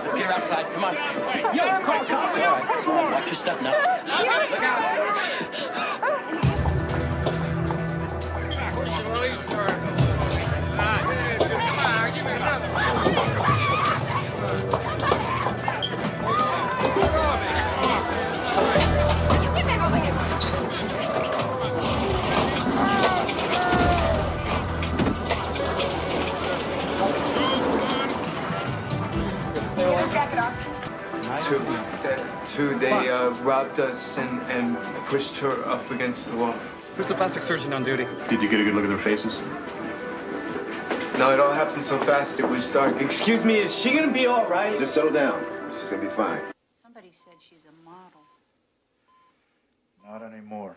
Let's get her outside. Come on. Yo, call cops. All right. Watch your step now. Look out. Come on, give me another. You get back over here. They robbed us and pushed her up against the wall. Who's the plastic surgeon on duty? Did you get a good look at their faces? No, it all happened so fast it was dark. Excuse me, is she gonna be all right? Just settle down. She's gonna be fine. Somebody said she's a model. Not anymore.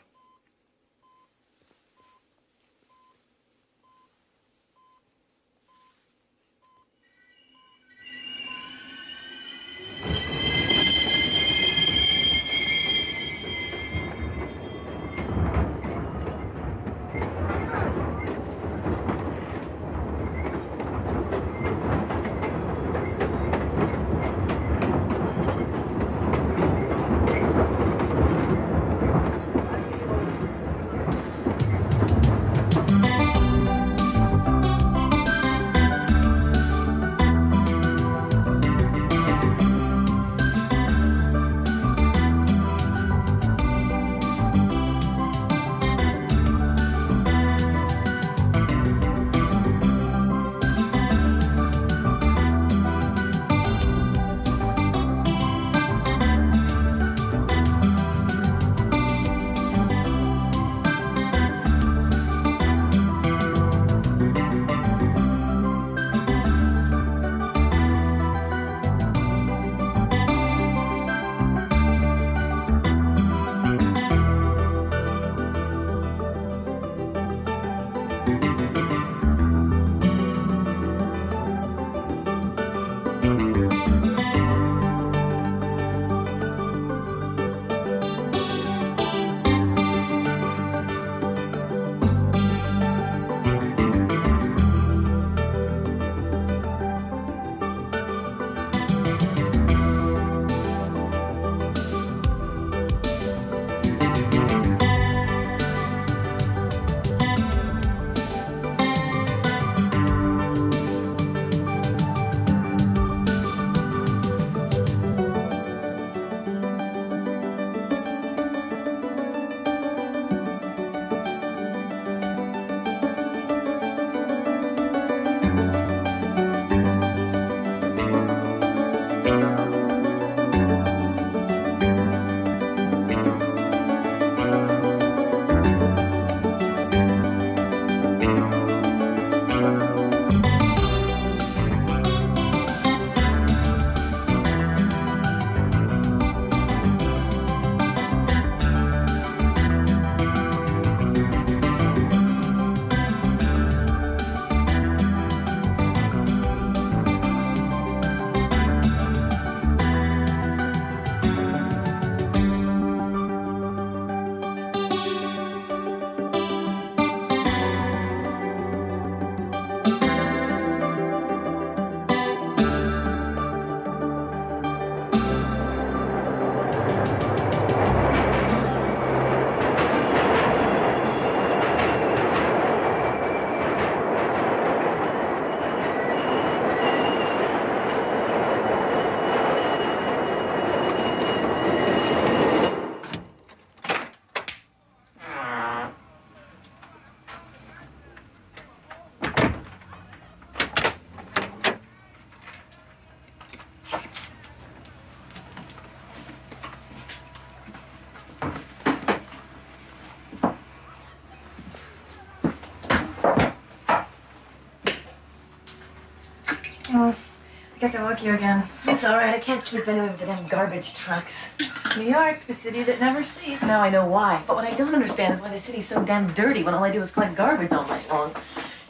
I guess I woke you again. It's all right. I can't sleep anyway with the damn garbage trucks. New York, the city that never sleeps. Now I know why. But what I don't understand is why the city's so damn dirty when all I do is collect garbage all night long.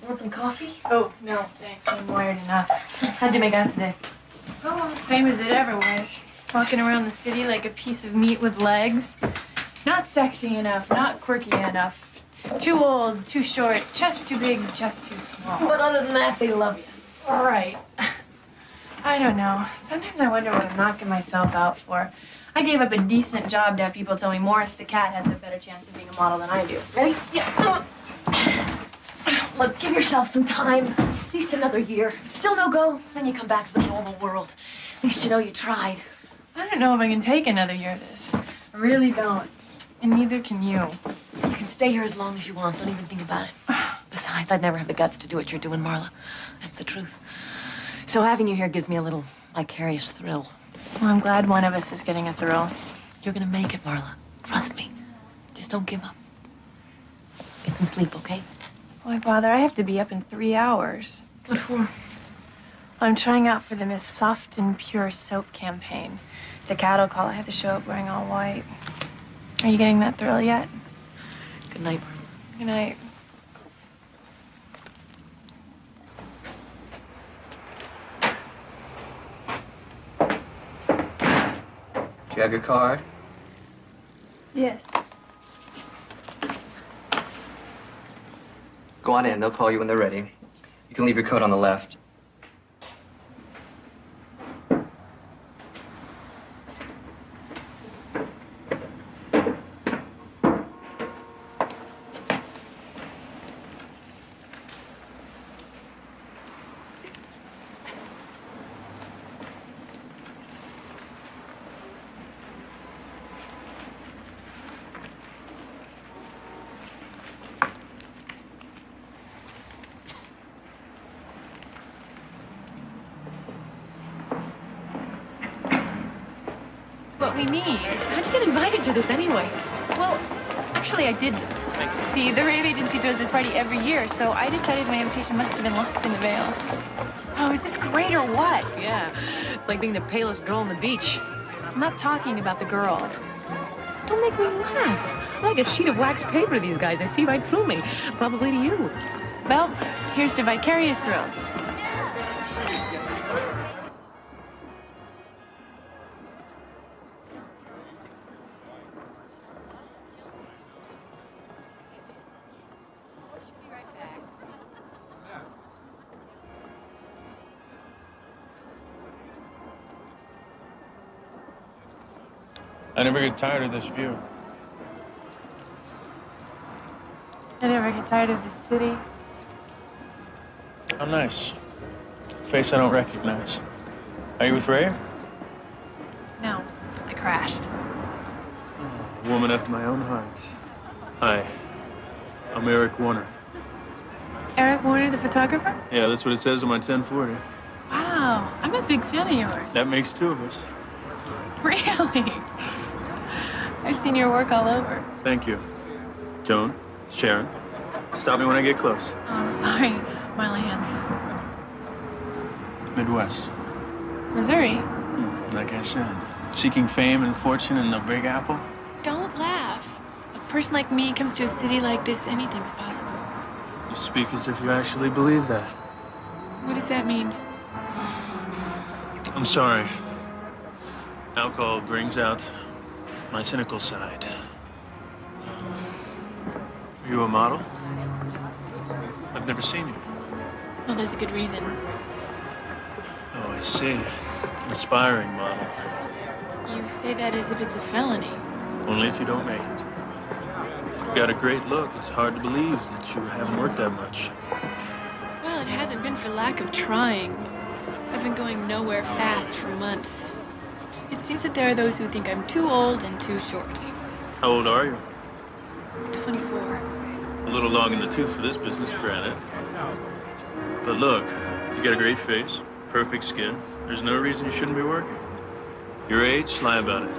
You want some coffee? Oh, no, thanks. I'm wired enough. How'd you make out today? Oh, well, same as it ever was. Walking around the city like a piece of meat with legs. Not sexy enough, not quirky enough. Too old, too short, chest too big, chest too small. But other than that, they love you. All right. I don't know. Sometimes I wonder what I'm knocking myself out for. I gave up a decent job to have people tell me Morris the cat has a better chance of being a model than I do. Ready? Yeah. Look, give yourself some time. At least another year. If still no go, then you come back to the normal world. At least you know you tried. I don't know if I can take another year of this. I really don't. And neither can you. You can stay here as long as you want. Don't even think about it. Besides, I'd never have the guts to do what you're doing, Marla. That's the truth. So having you here gives me a little vicarious thrill. Well, I'm glad one of us is getting a thrill. You're gonna make it, Marla. Trust me. Just don't give up. Get some sleep, okay? Why bother? I have to be up in 3 hours. What for? I'm trying out for the Miss Soft and Pure Soap campaign. It's a cattle call. I have to show up wearing all white. Are you getting that thrill yet? Good night, Marla. Good night. Do you have your card? Yes. Go on in. They'll call you when they're ready. You can leave your coat on the left. What we need. How'd you get invited to this anyway? Well, actually, I did. See, the rave agency does this party every year, so I decided my invitation must have been lost in the mail. Oh, is this great or what? Yeah, it's like being the palest girl on the beach. I'm not talking about the girls. Don't make me laugh. I'm like a sheet of wax paper to these guys. I see right through me. Probably to you. Well, here's to vicarious thrills. I never get tired of this view. I never get tired of the city. How nice. Face I don't recognize. Are you with Ray? No, I crashed. A woman after my own heart. Hi. I'm Eric Warner. Eric Warner, the photographer? Yeah, that's what it says on my 1040. Wow, I'm a big fan of yours. That makes two of us. Really? I've seen your work all over. Thank you. Joan, Sharon, stop me when I get close. Oh, I'm sorry, Marla Hanson. Midwest. Missouri. Like I said, seeking fame and fortune in the Big Apple. Don't laugh. A person like me comes to a city like this, anything's possible. You speak as if you actually believe that. What does that mean? I'm sorry. Alcohol brings out my cynical side. Are you a model? I've never seen you. Well, there's a good reason. Oh, I see. Aspiring model. You say that as if it's a felony. Only if you don't make it. You've got a great look. It's hard to believe that you haven't worked that much. Well, it hasn't been for lack of trying. I've been going nowhere fast for months. It seems that there are those who think I'm too old and too short. How old are you? 24. A little long in the tooth for this business, granted. But look, you got a great face, perfect skin. There's no reason you shouldn't be working. Your age, lie about it.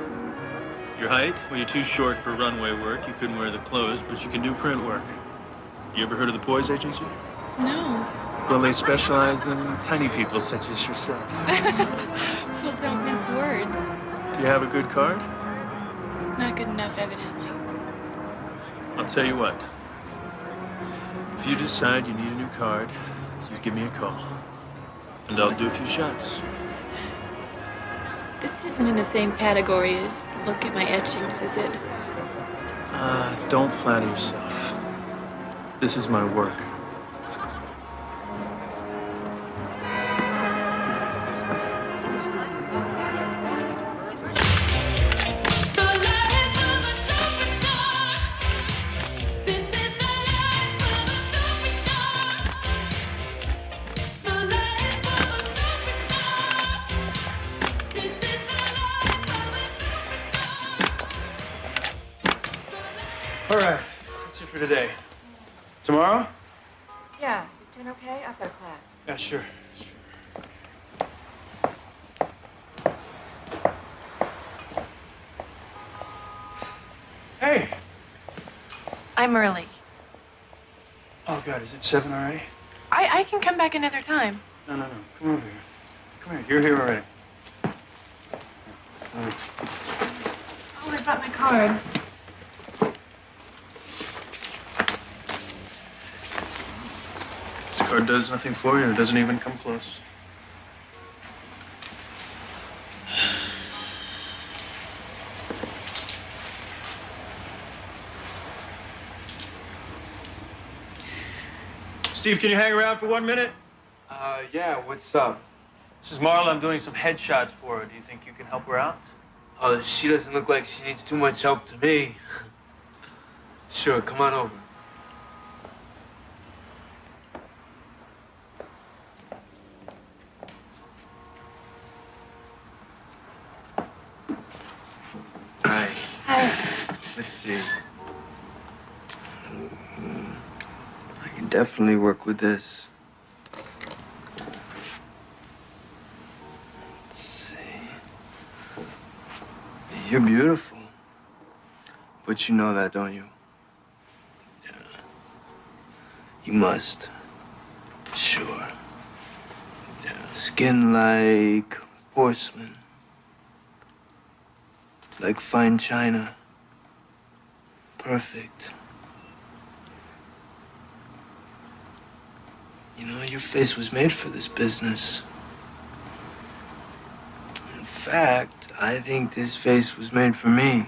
Your height, well, you're too short for runway work. You couldn't wear the clothes, but you can do print work. You ever heard of the Poise Agency? No. Well, they specialize in tiny people such as yourself. Well, don't mince words. Do you have a good card? Not good enough, evidently. I'll tell you what. If you decide you need a new card, you give me a call. And I'll do a few shots. This isn't in the same category as the look at my etchings, is it? Don't flatter yourself. This is my work. All right, that's it for today. Tomorrow? Yeah, is 10 okay? I've got a class. Yeah, sure. Hey! I'm early. Oh, God, is it 7 already? I can come back another time. No. Come over here. Come here. You're here already. All right. Oh, I brought my card. This card does nothing for you. It doesn't even come close. Steve, can you hang around for 1 minute? Yeah, what's up? This is Marla. I'm doing some headshots for her. Do you think you can help her out? Oh, she doesn't look like she needs too much help to me. Sure, come on over. Hi. Hi. Let's see. I can definitely work with this. Let's see. You're beautiful. But you know that, don't you? Yeah. You must. Sure. Yeah. Skin like porcelain. Like fine china. Perfect. You know, your face was made for this business. In fact, I think this face was made for me.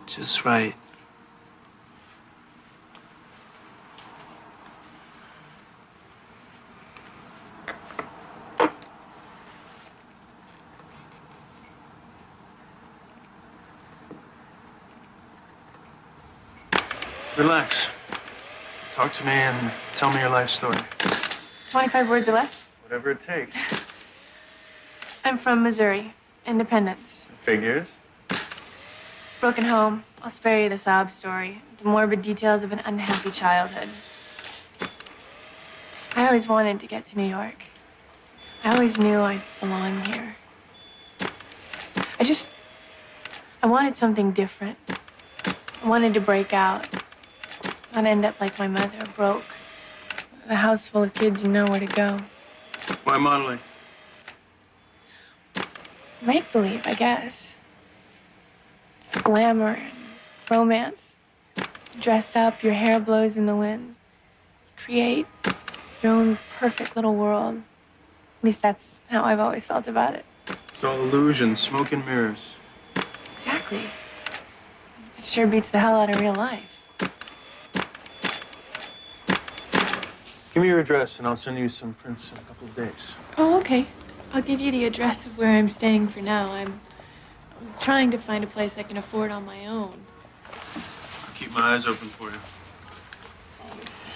Just right. Relax. Talk to me and tell me your life story. 25 words or less? Whatever it takes. I'm from Missouri. Independence. Figures. Broken home. I'll spare you the sob story. The morbid details of an unhappy childhood. I always wanted to get to New York. I always knew I belonged here. I wanted something different. I wanted to break out. Not end up like my mother, broke. A house full of kids and nowhere to go. Why modeling? Make-believe, I guess. It's glamour and romance. Dress up, your hair blows in the wind. Create your own perfect little world. At least that's how I've always felt about it. It's all illusion, smoke and mirrors. Exactly. It sure beats the hell out of real life. Give me your address and I'll send you some prints in a couple of days. Oh, okay. I'll give you the address of where I'm staying for now. I'm trying to find a place I can afford on my own. I'll keep my eyes open for you. Thanks.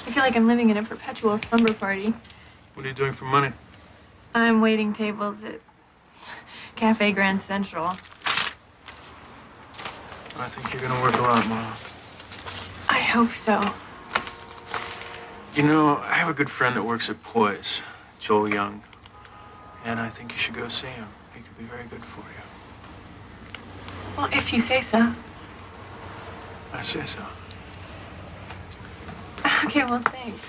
I feel like I'm living in a perpetual slumber party. What are you doing for money? I'm waiting tables at Cafe Grand Central. I think you're gonna work a lot, Marla. I hope so. You know, I have a good friend that works at Poise, Joel Young. And I think you should go see him. He could be very good for you. Well, if you say so. I say so. Okay, well, thanks.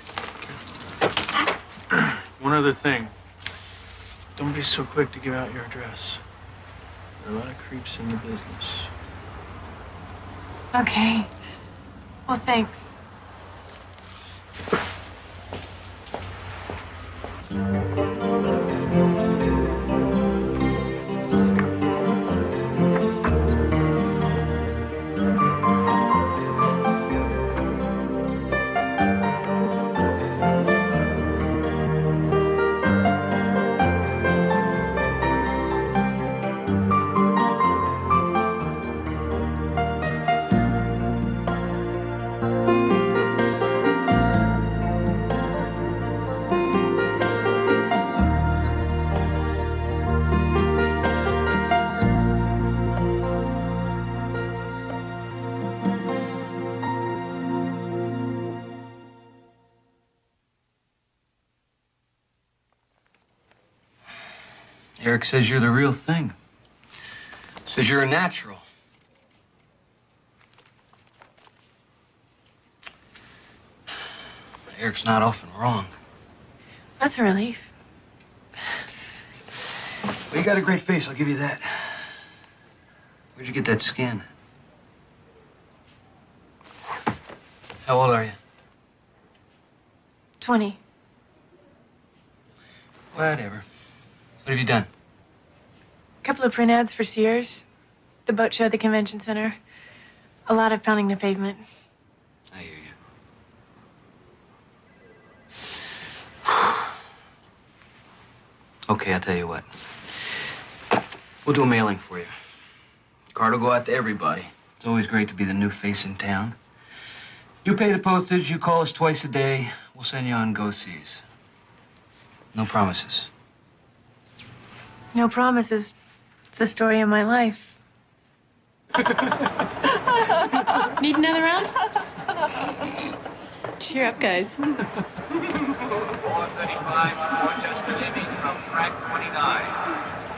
One other thing. Don't be so quick to give out your address. There are a lot of creeps in the business. Okay. Well, thanks. Eric says you're the real thing. Says you're a natural. Eric's not often wrong. That's a relief. Well, you got a great face, I'll give you that. Where'd you get that skin? How old are you? 20. Whatever. What have you done? A couple of print ads for Sears, the boat show at the convention center. A lot of pounding the pavement. I hear you. Okay, I'll tell you what. We'll do a mailing for you. Card will go out to everybody. It's always great to be the new face in town. You pay the postage, you call us twice a day, we'll send you on go-sees. No promises. No promises. It's the story of my life. Need another round? Cheer up, guys. 435 Rochester leaving from track 29.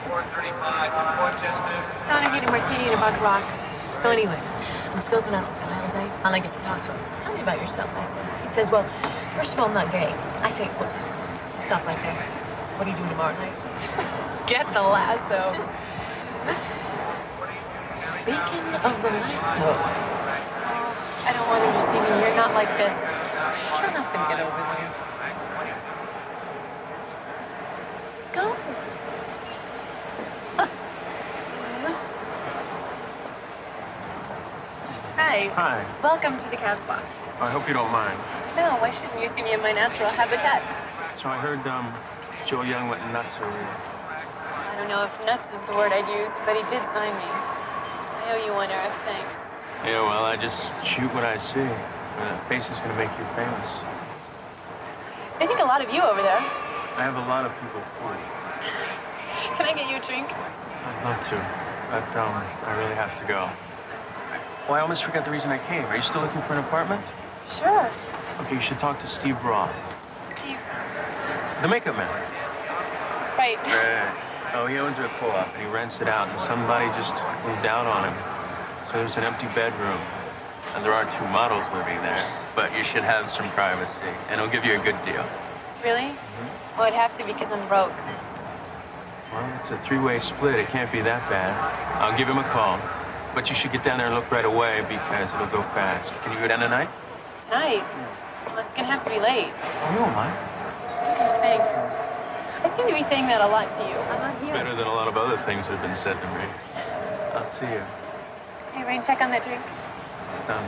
435 Rochester. John, I'm getting martini and a buck rocks. So anyway, I'm scoping out the sky all day. Finally get to talk to him. Tell me about yourself, I said. He says, well, first of all, I'm not gay. I say, well, stop right there. What are you doing tomorrow night? Get the lasso. Speaking of the lasso, I don't want him to see me. You're not like this. Shut up and get over there. Go. Hi. Hi. Welcome to the Casbah. I hope you don't mind. No, why shouldn't you see me in my natural habitat? So I heard, Joe Young went nuts over you. I don't know if nuts is the word I'd use, but he did sign me. I owe you one, Eric. Thanks. Yeah, well, I just shoot what I see. That face is gonna make you famous. They think a lot of you over there. I have a lot of people fooled. Can I get you a drink? I'd love to, but, I really have to go. Oh, I almost forgot the reason I came. Are you still looking for an apartment? Sure. Okay, you should talk to Steve Roth. Steve. The makeup man. Right. Oh, he owns a co-op and he rents it out, and somebody just moved out on him. So there's an empty bedroom, and there are 2 models living there, but you should have some privacy, and it'll give you a good deal. Really? Well, it'd have to be because I'm broke. Well, it's a 3-way split. It can't be that bad. I'll give him a call, but you should get down there and look right away because it'll go fast. Can you go down tonight? Tonight? Well, it's gonna have to be late. Oh, you won't mind. Thanks. I seem to be saying that a lot to you. Better than a lot of other things that have been said to me. I'll see you. Hey, Rain, check on that drink. Done.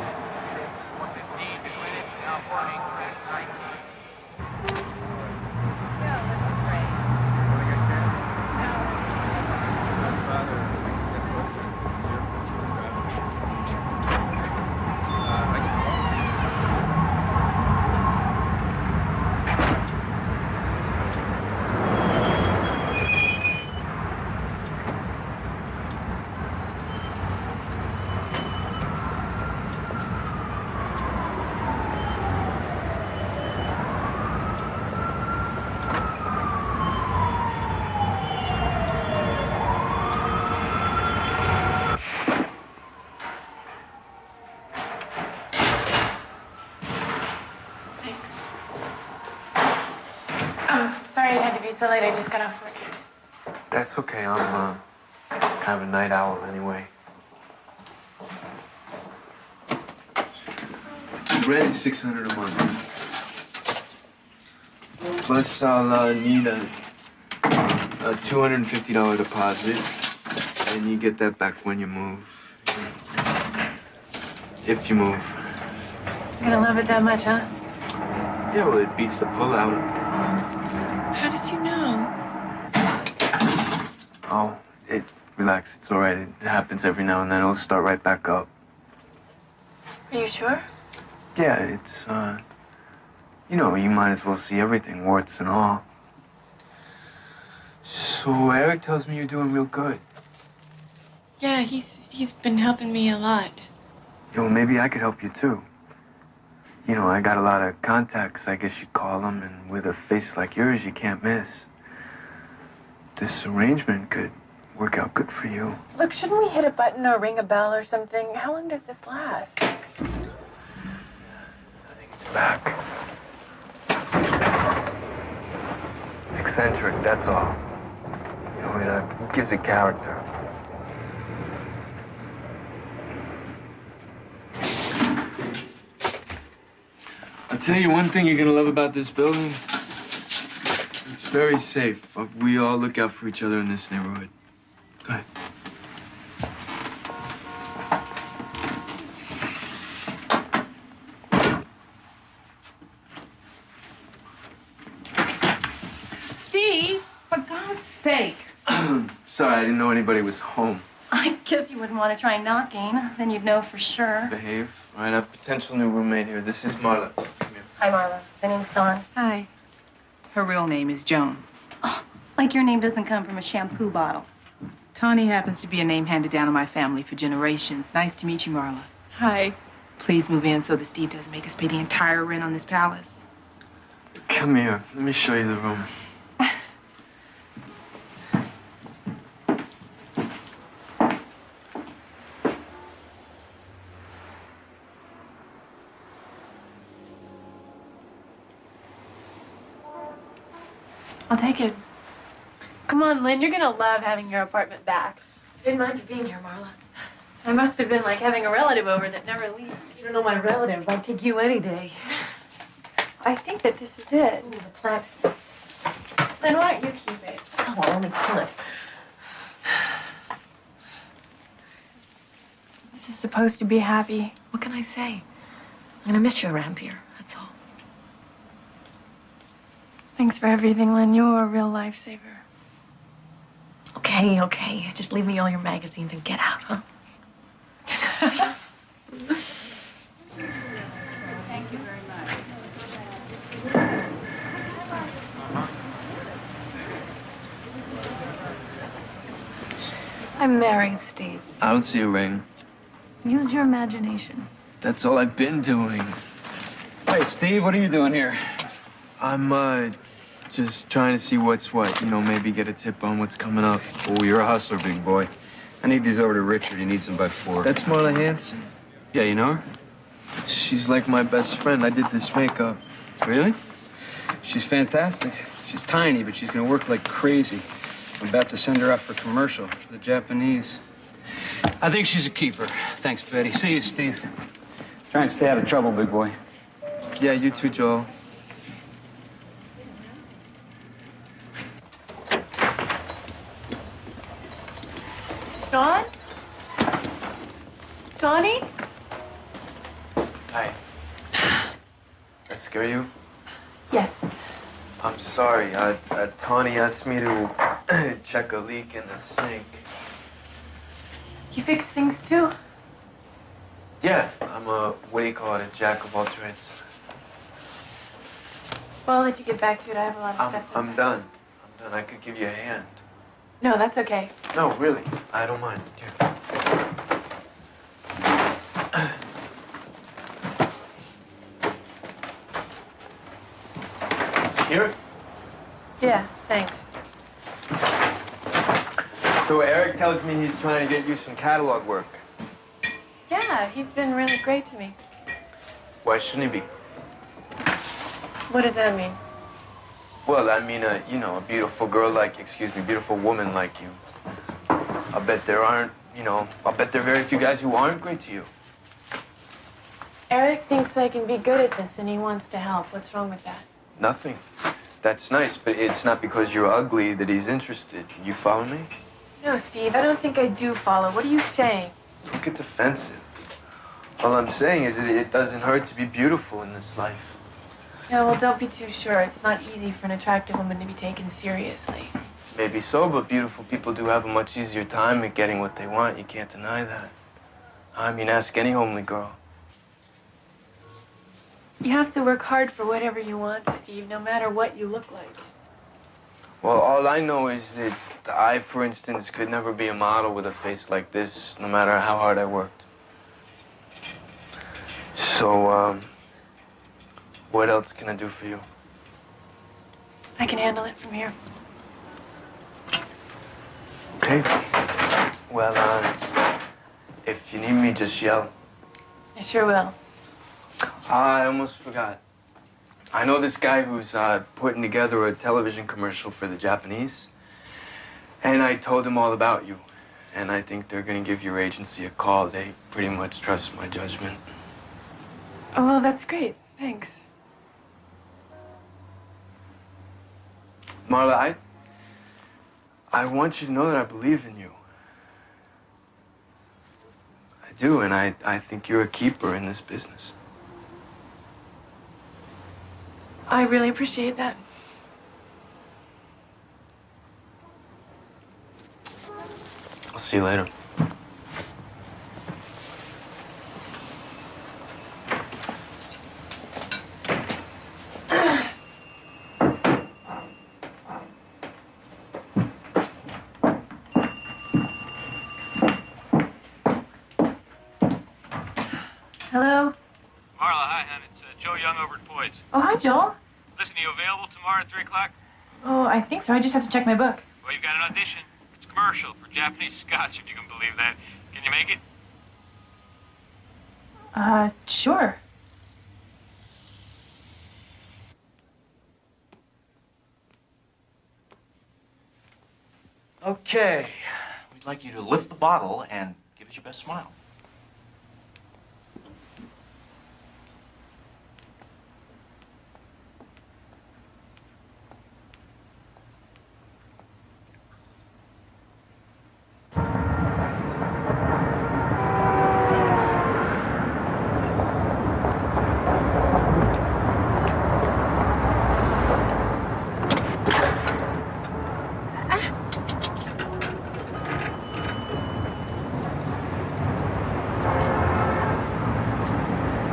be so late. I just got off work. That's okay. I'm kind of a night owl anyway. Rent is $600 a month. Plus, I'll need a $250 deposit, and you get that back when you move. If you move. You're gonna love it that much, huh? Yeah, well, it beats the pullout. How did you know? Oh, relax. It's all right. It happens every now and then. It'll start right back up. Are you sure? Yeah, it's, you know, you might as well see everything, warts and all. So Eric tells me you're doing real good. Yeah, he's been helping me a lot. Yeah, well, maybe I could help you, too. You know, I got a lot of contacts, I guess you'd call them, and with a face like yours, you can't miss. This arrangement could work out good for you. Look, shouldn't we hit a button or ring a bell or something? How long does this last? I think it's back. It's eccentric, that's all. You know, it gives it character. I'll tell you one thing you're gonna love about this building. It's very safe. We all look out for each other in this neighborhood. Go ahead. Steve, for God's sake. Sorry, I didn't know anybody was home. I guess you wouldn't want to try knocking. Then you'd know for sure. Behave. All right, I have a potential new roommate here. This is Marla. Come here. Hi, Marla. My name's Dawn. Hi. Her real name is Joan. Oh, like your name doesn't come from a shampoo bottle. Tawny happens to be a name handed down in my family for generations. Nice to meet you, Marla. Hi. Please move in so that Steve doesn't make us pay the entire rent on this palace. Come here. Let me show you the room. I'll take it. Come on, Lynn. You're gonna love having your apartment back. I didn't mind you being here, Marla. I must have been like having a relative over that never leaves. You don't know my relatives. I'd take you any day. I think that this is it. Ooh, the plant. Lynn, why don't you keep it? Oh, I'll only kill it. This is supposed to be happy. What can I say? I'm gonna miss you around here. That's all. Thanks for everything, Lynn. You're a real lifesaver. Okay, okay. Just leave me all your magazines and get out, huh? Thank you very much. I'm married, Steve. I don't see a ring. Use your imagination. That's all I've been doing. Hey, Steve, what are you doing here? I'm, just trying to see what's what. You know, maybe get a tip on what's coming up. Oh, you're a hustler, big boy. I need these over to Richard. He needs them by 4. That's Marla Hanson. Yeah, you know her? She's like my best friend. I did this makeup. Really? She's fantastic. She's tiny, but she's gonna work like crazy. I'm about to send her out for commercial for the Japanese. I think she's a keeper. Thanks, Betty. See you, Steve. Try and stay out of trouble, big boy. Yeah, you too, Joel. Dawn? Donnie? Hi. Did I scare you? Yes. I'm sorry. Tawny asked me to check a leak in the sink. You fix things too? Yeah, I'm what do you call it, a jack of all trades. Well, I'll let you get back to it. I have a lot of stuff to I'm done. I'm done. I could give you a hand. No, that's okay. No, really. I don't mind. Here. Here? Yeah, thanks. So Eric tells me he's trying to get you some catalog work. Yeah, he's been really great to me. Why shouldn't he be? What does that mean? Well, I mean, you know, a beautiful girl like, excuse me, beautiful woman like you. I bet there aren't, you know, I bet there are very few guys who aren't great to you. Eric thinks I can be good at this and he wants to help. What's wrong with that? Nothing. That's nice, but it's not because you're ugly that he's interested. You follow me? No, Steve, I don't think I do follow. What are you saying? Don't get defensive. All I'm saying is that it doesn't hurt to be beautiful in this life. Yeah, well, don't be too sure. It's not easy for an attractive woman to be taken seriously. Maybe so, but beautiful people do have a much easier time at getting what they want. You can't deny that. I mean, ask any homely girl. You have to work hard for whatever you want, Steve, no matter what you look like. Well, all I know is that I, for instance, could never be a model with a face like this, no matter how hard I worked. So, what else can I do for you? I can handle it from here. Okay. Well, if you need me, just yell. I sure will. I almost forgot. I know this guy who's putting together a television commercial for the Japanese. And I told him all about you. And I think they're going to give your agency a call. They pretty much trust my judgment. Oh, well, that's great. Thanks. Marla, I want you to know that I believe in you. I do, and I think you're a keeper in this business. I really appreciate that. I'll see you later. Hello? Marla, hi, hon. It's Joe Young over at Poise. Oh, hi, Joel. Listen, are you available tomorrow at 3 o'clock? Oh, I think so. I just have to check my book. Well, you've got an audition. It's commercial for Japanese scotch, if you can believe that. Can you make it? Sure. Okay. We'd like you to lift the bottle and give us your best smile.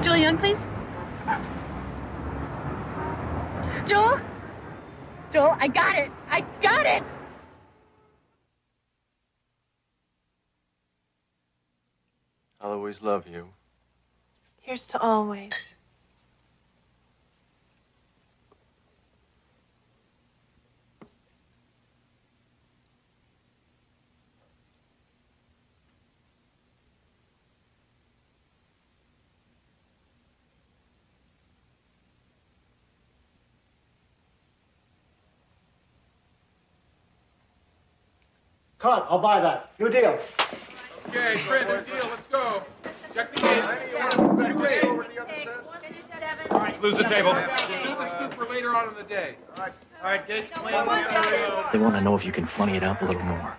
Joel Young, please. Joel? Joel, I got it. I got it. I'll always love you. Here's to always. Cut. I'll buy that. New deal. Okay, Fred, new deal. Let's go. Check the gate. All right, lose the table. Super later on in the day. All right, gate clean. They want to know if you can funny it up a little more.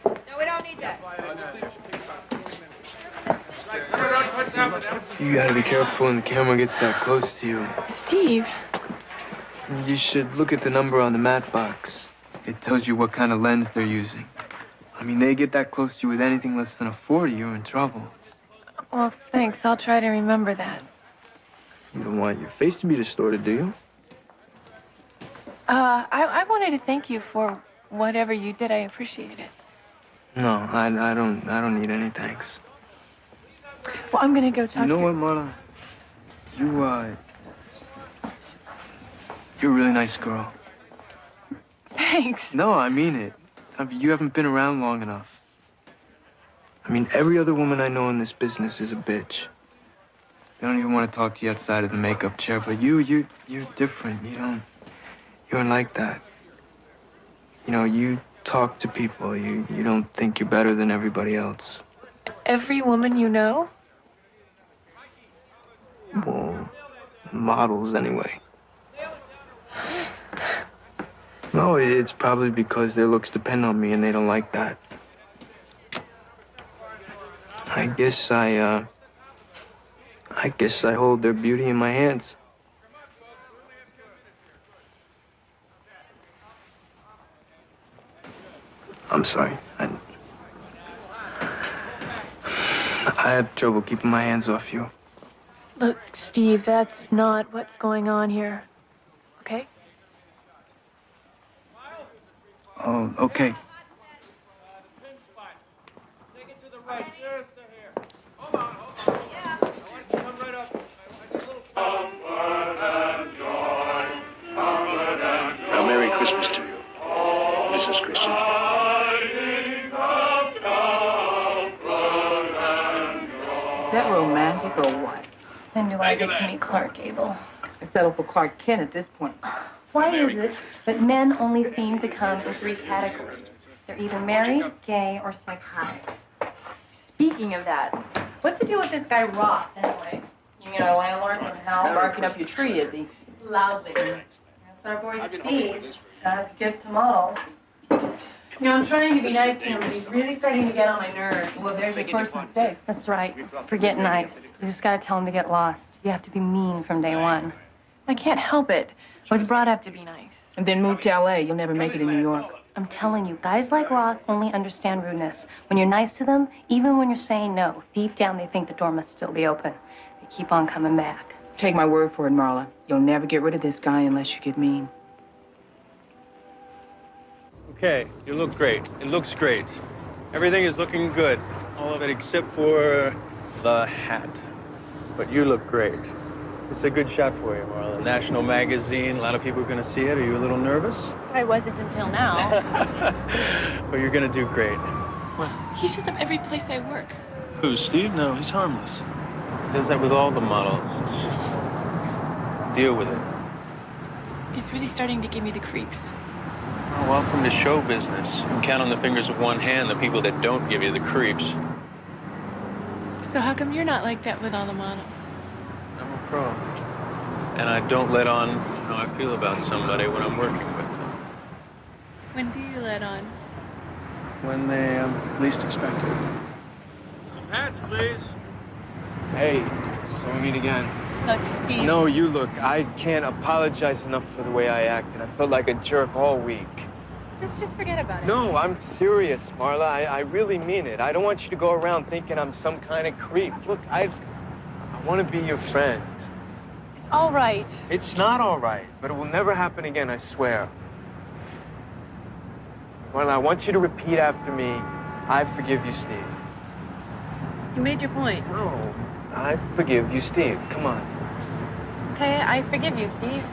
So we don't need that. You gotta be careful when the camera gets that close to you. Steve. You should look at the number on the matte box. It tells you what kind of lens they're using. I mean, they get that close to you with anything less than a 40, you're in trouble. Well, thanks. I'll try to remember that. You don't want your face to be distorted, do you? I wanted to thank you for whatever you did. I appreciate it. No, I don't need any thanks. Well, I'm gonna go talk to... You know what, Marla? You're a really nice girl. Thanks. No, I mean it. I mean, you haven't been around long enough. I mean, every other woman I know in this business is a bitch. I don't even want to talk to you outside of the makeup chair, but you're different. You're like that. You know, you talk to people. You don't think you're better than everybody else. Every woman you know? Well, models anyway. No, it's probably because their looks depend on me and they don't like that. I guess I hold their beauty in my hands. I'm sorry. I have trouble keeping my hands off you. Look, Steve, that's not what's going on here. Okay? Oh, okay. Now, Merry Christmas to you, Mrs. Christian. Is that romantic or what? When do I get to meet Clark Gable? I settle for Clark Kent at this point. Why is it that men only seem to come in 3 categories? They're either married, gay, or psychotic. Speaking of that, what's the deal with this guy Ross, anyway? You mean our landlord from hell? Barking up your tree, is he? Loudly. That's our boy Steve. God's gift to models. You know, I'm trying to be nice to him, but he's really starting to get on my nerves. Well, there's your first mistake. That's right. Forget nice. You just gotta tell him to get lost. You have to be mean from day one. I can't help it. I was brought up to be nice. And then move to LA. You'll never make it in New York. I'm telling you, guys like Roth only understand rudeness. When you're nice to them, even when you're saying no, deep down they think the door must still be open. They keep on coming back. Take my word for it, Marla. You'll never get rid of this guy unless you get mean. Okay, you look great. It looks great. Everything is looking good. All of it except for the hat. But you look great. It's a good shot for you, Marla. National magazine, a lot of people are going to see it. Are you a little nervous? I wasn't until now. Well, you're going to do great. He shows up every place I work. Who, Steve? No, he's harmless. He does that with all the models. Just deal with it. He's really starting to give me the creeps. Well, welcome to show business. You can count on the fingers of one hand the people that don't give you the creeps. So how come you're not like that with all the models? I'm a pro. And I don't let on how I feel about somebody when I'm working with them. When do you let on? When they least expect it. Some hats, please. Hey, so we meet again. Look, Steve. No, you look. I can't apologize enough for the way I acted. I felt like a jerk all week. Let's just forget about it. No, I'm serious, Marla. I really mean it. I don't want you to go around thinking I'm some kind of creep. Look, I want to be your friend. It's all right. It's not all right, but it will never happen again, I swear. Marla, I want you to repeat after me, I forgive you, Steve. You made your point. No, I forgive you, Steve. Come on. Okay, I forgive you, Steve.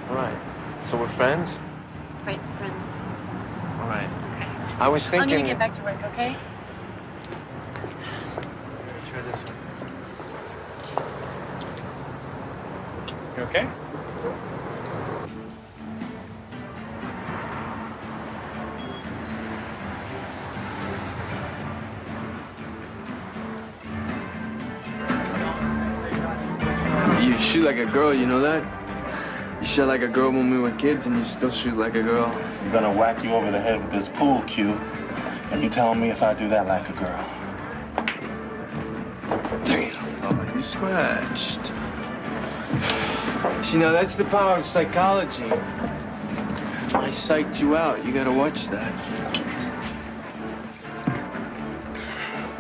All right. So we're friends? Right, friends. All right. Okay. I was thinking... I'm gonna get back to work, okay? Try this one. You okay? You shoot like a girl, you know that? You shot like a girl when we were kids, and you still shoot like a girl. I'm gonna whack you over the head with this pool cue, and you telling me if I do that like a girl. Damn. Oh, you scratched. See, now that's the power of psychology. I psyched you out. You gotta watch that.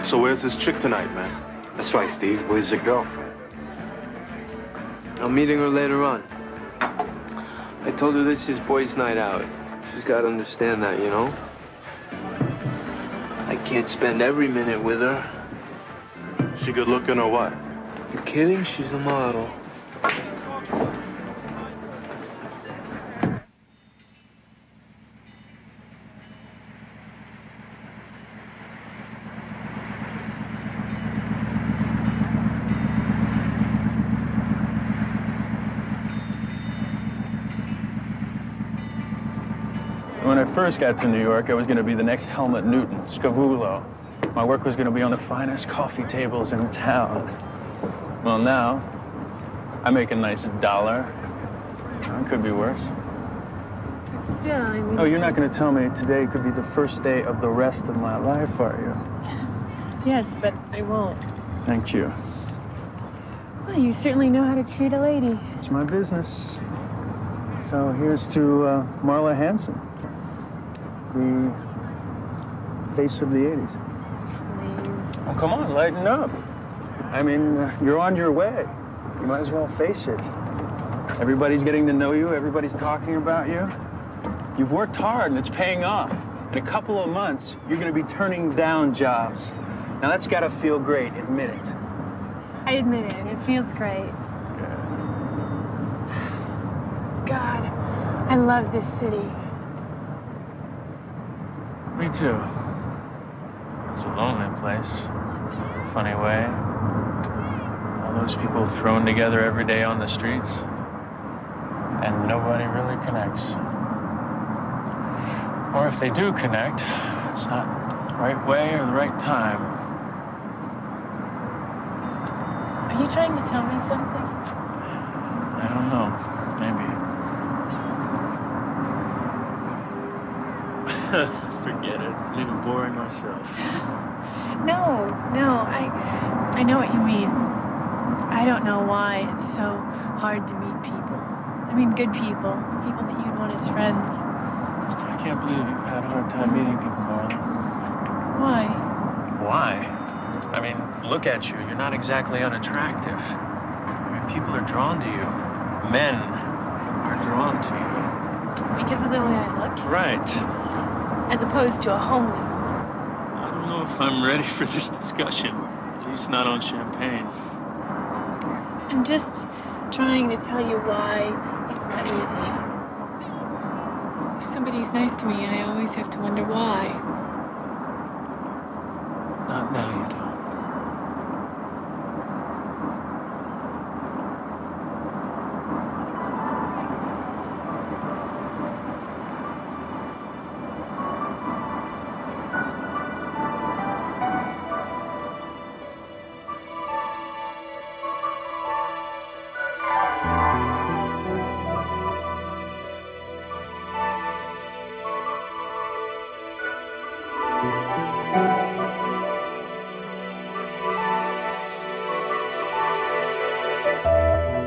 So where's this chick tonight, man? That's right, Steve. Where's your girlfriend? I'm meeting her later on. I told her this is boys' night out. She's got to understand that, you know? I can't spend every minute with her. She good looking or what? You kidding? She's a model. first got to New York, I was going to be the next Helmut Newton, Scavullo. My work was going to be on the finest coffee tables in town. Well, now, I make a nice $1. It could be worse. But still, I mean... Oh, you're not going to tell me today could be the first day of the rest of my life, are you? Yes, but I won't. Thank you. Well, you certainly know how to treat a lady. It's my business. So here's to Marla Hanson, the face of the 80s. Please. Oh, come on, lighten up. I mean, you're on your way. You might as well face it. Everybody's getting to know you. Everybody's talking about you. You've worked hard, and it's paying off. In a couple of months, you're going to be turning down jobs. Now, that's got to feel great. Admit it. I admit it. It feels great. God, I love this city. Me too. It's a lonely place. In a funny way. All those people thrown together every day on the streets. And nobody really connects. Or if they do connect, it's not the right way or the right time. Are you trying to tell me something? I don't know. Maybe. Forget it. I'm even boring myself. No, I know what you mean. I don't know why it's so hard to meet people. I mean, good people that you'd want as friends. I can't believe you've had a hard time meeting people, Marla. Why? Why? I mean, look at you. You're not exactly unattractive. I mean, people are drawn to you. Men are drawn to you. Because of the way I look? Right. As opposed to a homely. I don't know if I'm ready for this discussion. At least not on champagne. I'm just trying to tell you why it's not easy. If somebody's nice to me, I always have to wonder why. Not now, you don't.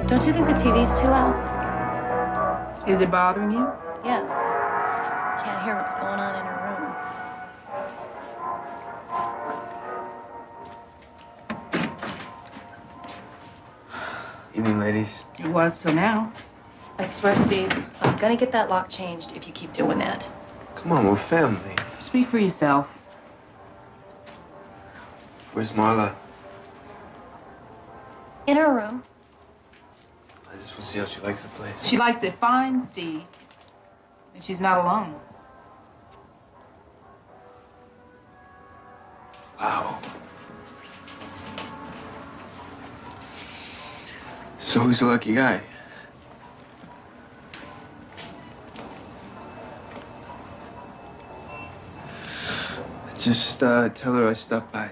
Don't you think the TV's too loud? Is it bothering you? Yes. Can't hear what's going on in your room. Evening, ladies. It was till now. I swear, Steve, I'm gonna get that lock changed if you keep doing that. Come on, we're family. Speak for yourself. Where's Marla? In her room. I just want to see how she likes the place. She likes it fine, Steve. And she's not alone. Wow. So who's the lucky guy? Just tell her I stopped by.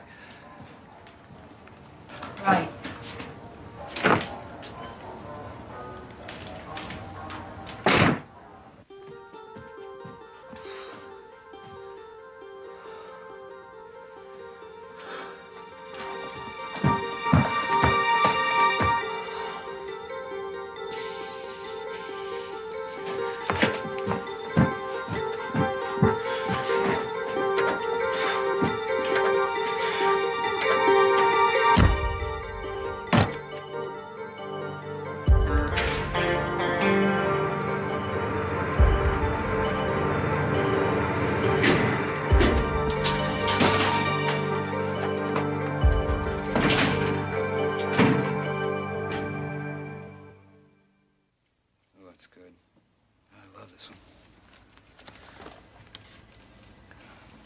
Right.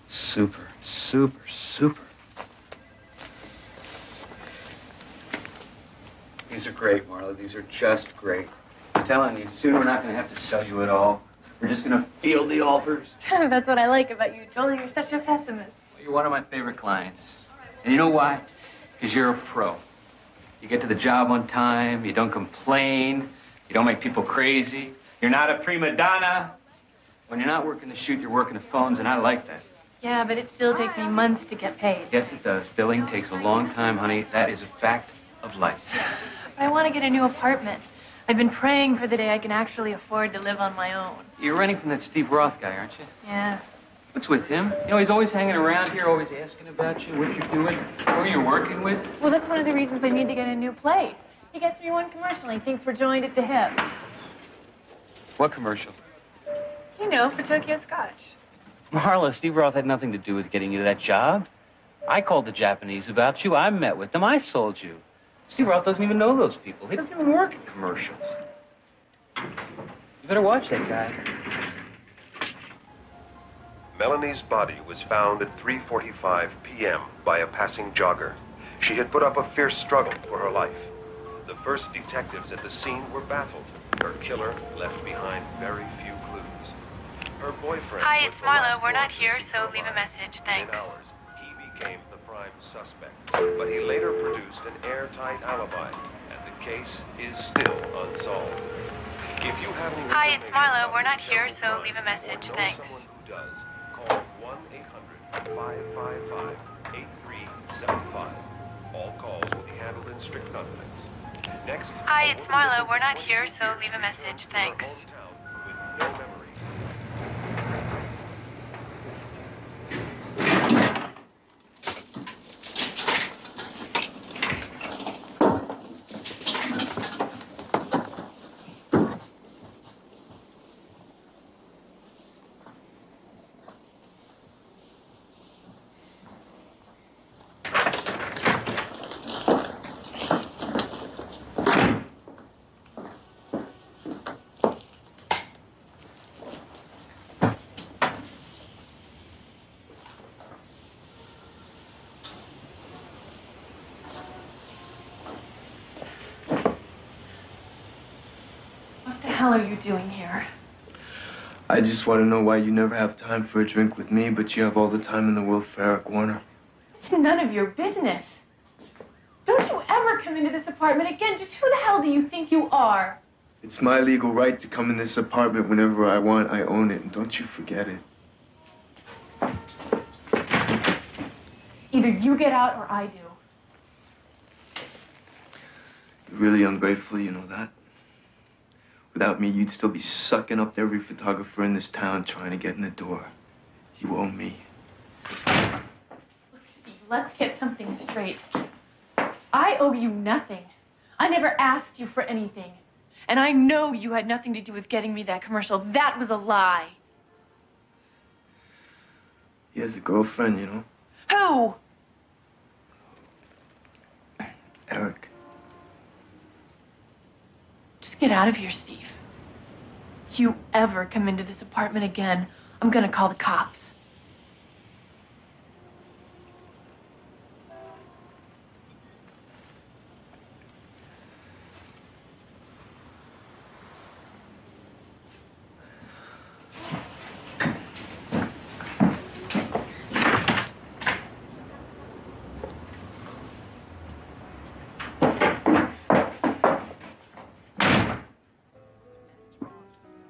Super, super, super. These are great, Marla. These are just great. I'm telling you, soon we're not going to have to sell you at all. We're just gonna field the offers. That's what I like about you, Joel. You're such a pessimist. Well, you're one of my favorite clients. And you know why? Because you're a pro. You get to the job on time, you don't complain, you don't make people crazy. You're not a prima donna. When you're not working the shoot, you're working the phones, and I like that. Yeah, but it still takes me months to get paid. Yes, it does. Billing takes a long time, honey. That is a fact of life. But I want to get a new apartment. I've been praying for the day I can actually afford to live on my own. You're renting from that Steve Roth guy, aren't you? Yeah. What's with him? You know, he's always hanging around here, always asking about you, what you're doing, who you're working with. Well, that's one of the reasons I need to get a new place. He gets me one commercial. He thinks we're joined at the hip. What commercial? You know, for Tokyo Scotch. Marla, Steve Roth had nothing to do with getting you that job. I called the Japanese about you. I met with them. I sold you. Steve Roth doesn't even know those people. He doesn't even work in commercials. You better watch that guy. Melanie's body was found at 3:45 p.m. by a passing jogger. She had put up a fierce struggle for her life. The first detectives at the scene were baffled. Her killer left behind very few clues. Her boyfriend. Hi, it's Marla. We're not here, so leave a message. Thanks. In hours, he became the prime suspect. But he later produced an airtight alibi, and the case is still unsolved. If you have any Hi, it's Marla. We're not here, so leave a message. Thanks. Someone who does, call 1-800-555-8375. All calls will be handled in strict confidence. Next. Hi, it's Marla. We're not here, so leave a message. Thanks. Hometown with no memory. What the hell are you doing here? I just want to know why you never have time for a drink with me, but you have all the time in the world for Eric Warner. It's none of your business. Don't you ever come into this apartment again. Just who the hell do you think you are? It's my legal right to come in this apartment whenever I want. I own it, and don't you forget it. Either you get out or I do. You're really ungrateful, you know that? Without me, you'd still be sucking up to every photographer in this town trying to get in the door. You owe me. Look, Steve, let's get something straight. I owe you nothing. I never asked you for anything. And I know you had nothing to do with getting me that commercial. That was a lie. He has a girlfriend, you know? Who? Eric. Just get out of here, Steve. If you ever come into this apartment again, I'm gonna call the cops.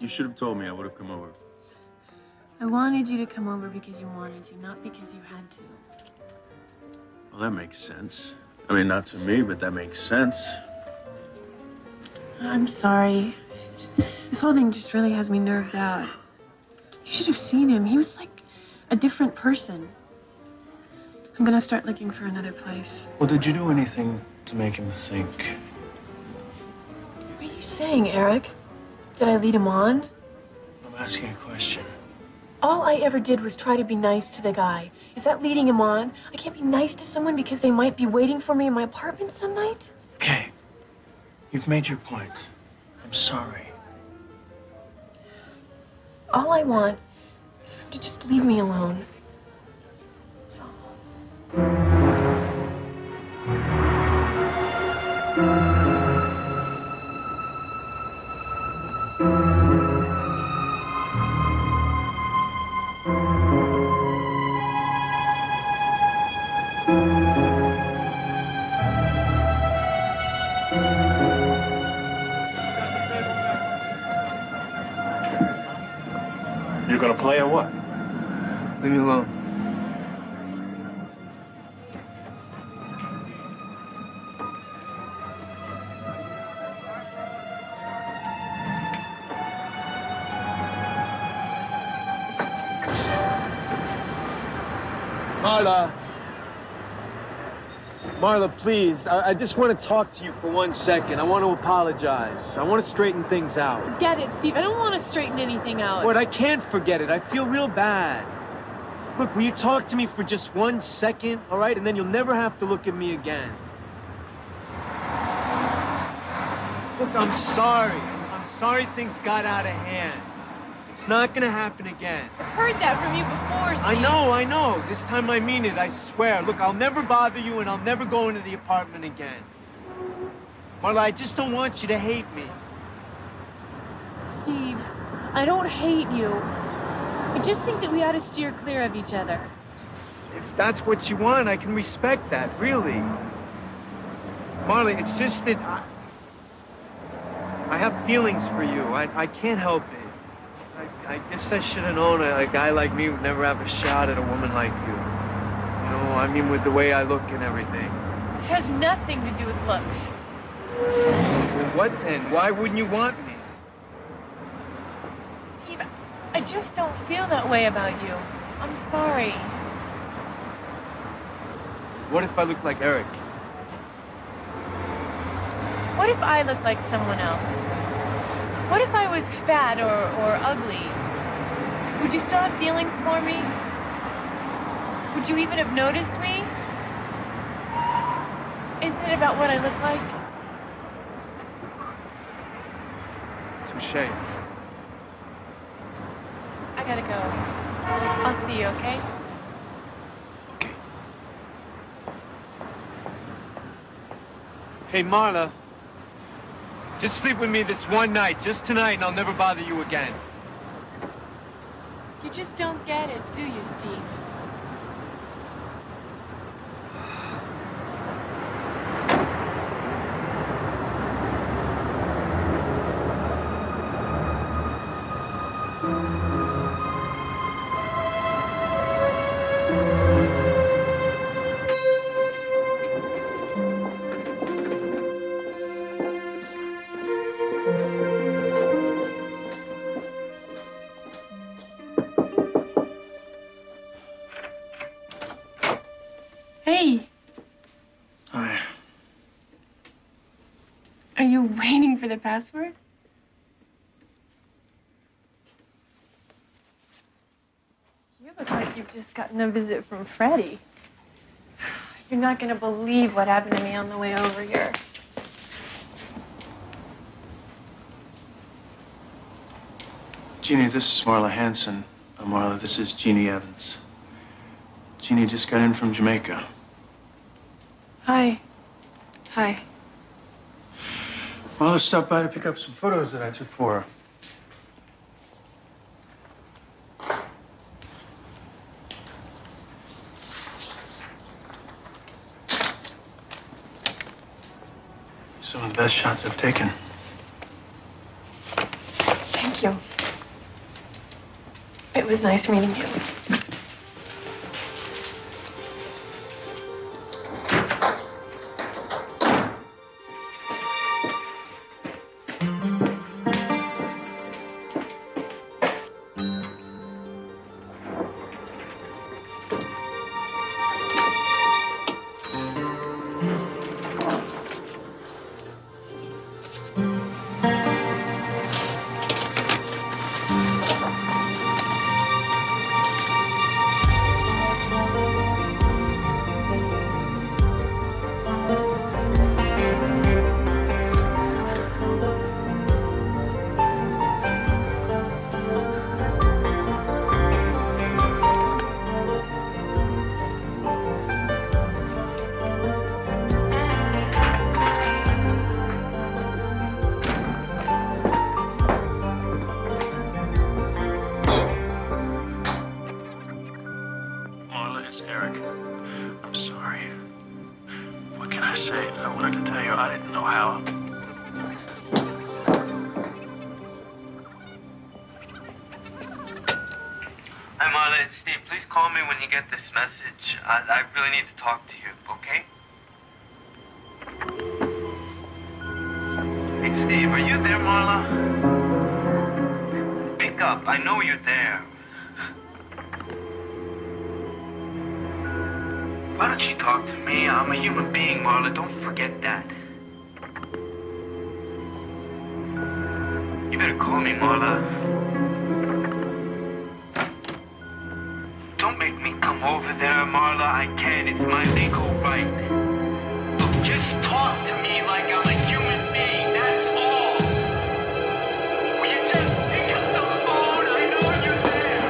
You should have told me. I would have come over. I wanted you to come over because you wanted to, not because you had to. Well, that makes sense. I mean, not to me, but that makes sense. I'm sorry. This whole thing just really has me nerved out. You should have seen him. He was like a different person. I'm gonna start looking for another place. Well, did you do anything to make him think? What are you saying, Eric? Did I lead him on? I'm asking a question. All I ever did was try to be nice to the guy. Is that leading him on? I can't be nice to someone because they might be waiting for me in my apartment some night? Okay. You've made your point. I'm sorry. All I want is for him to just leave me alone. That's all. Play or what? Leave me alone. Marla. Marla, please. I just want to talk to you for 1 second. I want to apologize. I want to straighten things out. Get it, Steve. I don't want to straighten anything out. But I can't forget it. I feel real bad. Look, will you talk to me for just 1 second, all right? And then you'll never have to look at me again. Look, I'm sorry. I'm sorry things got out of hand. It's not gonna happen again. I've heard that from you before, Steve. I know. This time I mean it, I swear. Look, I'll never bother you and I'll never go into the apartment again. Marla, I just don't want you to hate me. Steve, I don't hate you. I just think that we ought to steer clear of each other. If that's what you want, I can respect that, really. Marla, it's just that I have feelings for you. I can't help it. I guess I should have known a guy like me would never have a shot at a woman like you. You know, I mean, with the way I look and everything. This has nothing to do with looks. Well, what then? Why wouldn't you want me? Steve, I just don't feel that way about you. I'm sorry. What if I looked like Eric? What if I looked like someone else? What if I was fat or ugly? Would you still have feelings for me? Would you even have noticed me? Isn't it about what I look like? Touché. I gotta go. I'll see you, okay? Okay. Hey, Marla. Just sleep with me this one night, just tonight, and I'll never bother you again. You just don't get it, do you, Steve? Hey. Hi. Are you waiting for the password? You look like you've just gotten a visit from Freddie. You're not gonna believe what happened to me on the way over here. Jeannie, this is Marla Hanson. Marla, this is Jeannie Evans. Jeannie just got in from Jamaica. Hi. Hi. Marla stopped by to pick up some photos that I took for her. Some of the best shots I've taken. Thank you. It was nice meeting you. call me when you get this message. I really need to talk to you, okay? Hey, Steve, are you there, Marla? Pick up. I know you're there. Why don't you talk to me? I'm a human being, Marla. Don't forget that. You better call me, Marla. Don't make me come over there, Marla. I can't. It's my legal right. Look, just talk to me like I'm a human being. That's all. Will you just pick up the phone? I know you're there.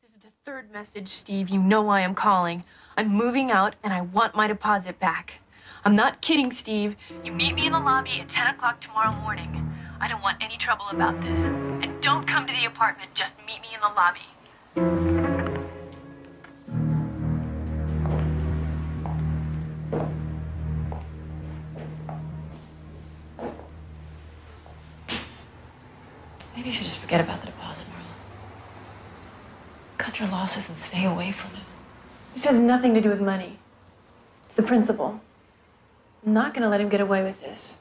This is the third message, Steve. You know why I'm calling. I'm moving out, and I want my deposit back. I'm not kidding, Steve. You meet me in the lobby at 10 o'clock tomorrow morning. I don't want any trouble about this. And don't come to the apartment. Just meet me in the lobby. Maybe you should just forget about the deposit, Marla. Cut your losses and stay away from it. This has nothing to do with money. It's the principle. I'm not gonna let him get away with this.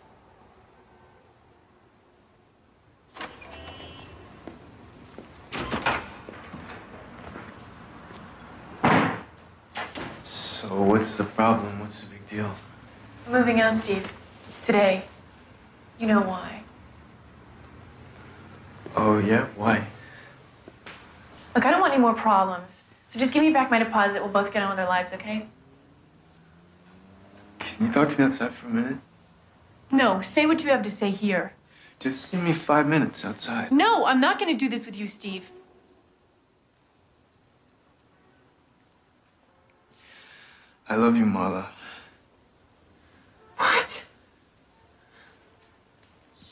So what's the problem? What's the big deal? I'm moving out, Steve. Today. You know why. Oh, yeah? Why? Look, I don't want any more problems. So just give me back my deposit. We'll both get on with our lives, okay? Can you talk to me outside for a minute? No, say what you have to say here. Just give me 5 minutes outside. No, I'm not gonna do this with you, Steve. I love you, Marla. What?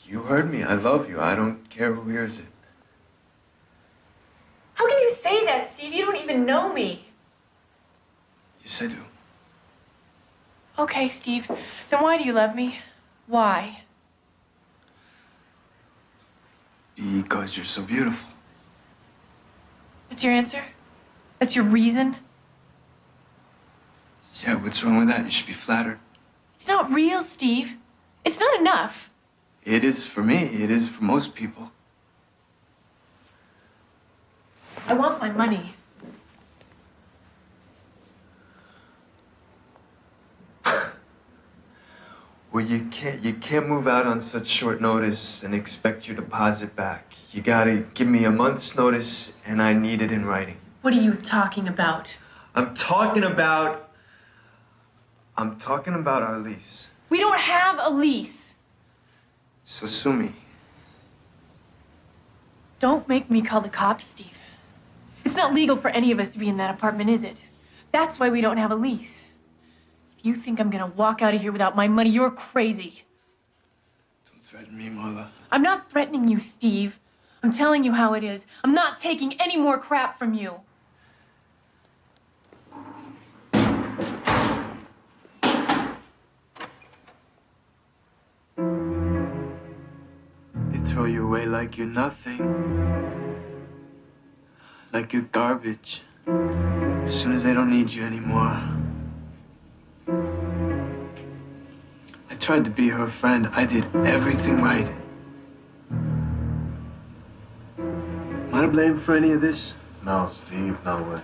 You heard me. I love you. I don't care who hears it. How can you say that, Steve? You don't even know me. Yes, I do. Okay, Steve. Then why do you love me? Why? Because you're so beautiful. That's your answer? That's your reason? Yeah, what's wrong with that? You should be flattered. It's not real, Steve. It's not enough. It is for me. It is for most people. I want my money. Well, you can't move out on such short notice and expect your deposit back. You gotta give me a month's notice, and I need it in writing. What are you talking about? I'm talking about our lease. We don't have a lease. So sue me. Don't make me call the cops, Steve. It's not legal for any of us to be in that apartment, is it? That's why we don't have a lease. If you think I'm gonna walk out of here without my money, you're crazy. Don't threaten me, Marla. I'm not threatening you, Steve. I'm telling you how it is. I'm not taking any more crap from you. They throw you away like you're nothing. Like you're garbage. As soon as they don't need you anymore. I tried to be her friend. I did everything right. Am I to blame for any of this? No, Steve, no way.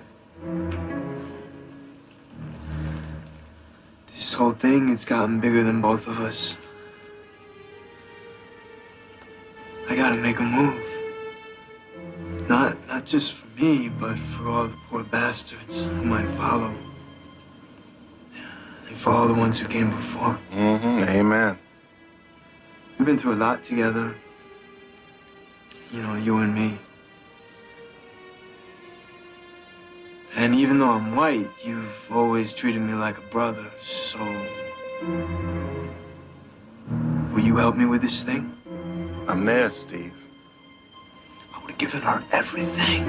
This whole thing has gotten bigger than both of us. I gotta make a move. Not just for me, but for all the poor bastards who might follow. And for all the ones who came before. Mm-hmm. Amen. We've been through a lot together. You know, you and me. And even though I'm white, you've always treated me like a brother, so... Will you help me with this thing? I'm there, Steve. I would have given her everything.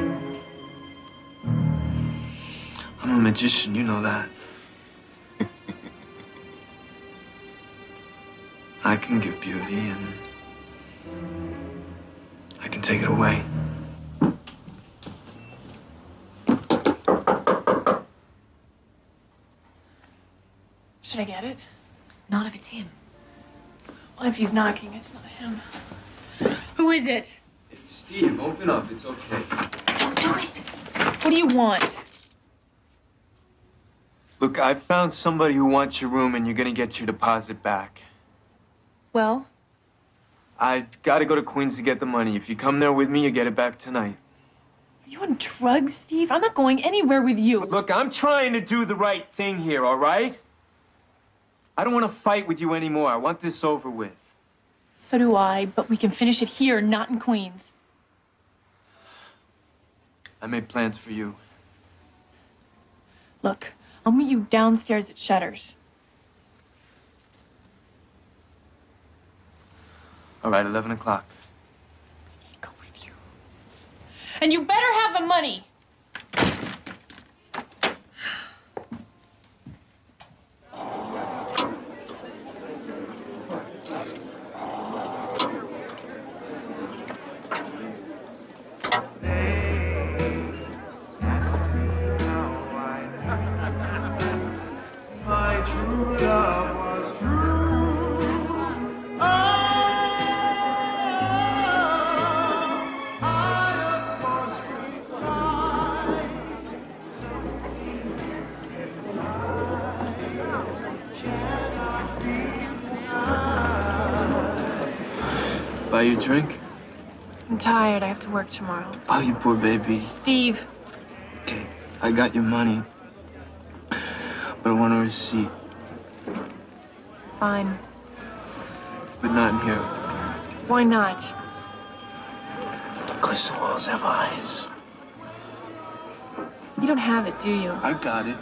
I'm a magician, you know that. I can give beauty and I can take it away. Should I get it? Not if it's him. Well, if he's knocking, it's not him. Who is it? It's Steve. Open up. It's okay. Don't do it. What do you want? Look, I found somebody who wants your room, and you're gonna get your deposit back. Well, I gotta go to Queens to get the money. If you come there with me, you get it back tonight. are you on drugs, Steve? I'm not going anywhere with you. Look, I'm trying to do the right thing here, all right? I don't want to fight with you anymore. I want this over with. So do I, but we can finish it here, not in Queens. I made plans for you. Look, I'll meet you downstairs at Shutters. All right, 11 o'clock. Go with you. And you better have the money. My true love was true. Oh, I of course will find something inside cannot be denied. Buy you a drink? I'm tired. I have to work tomorrow. Oh, you poor baby. Steve. Okay, I got your money. But I want a receipt. Fine. But not in here. Why not? Because the walls have eyes. You don't have it, do you? I got it.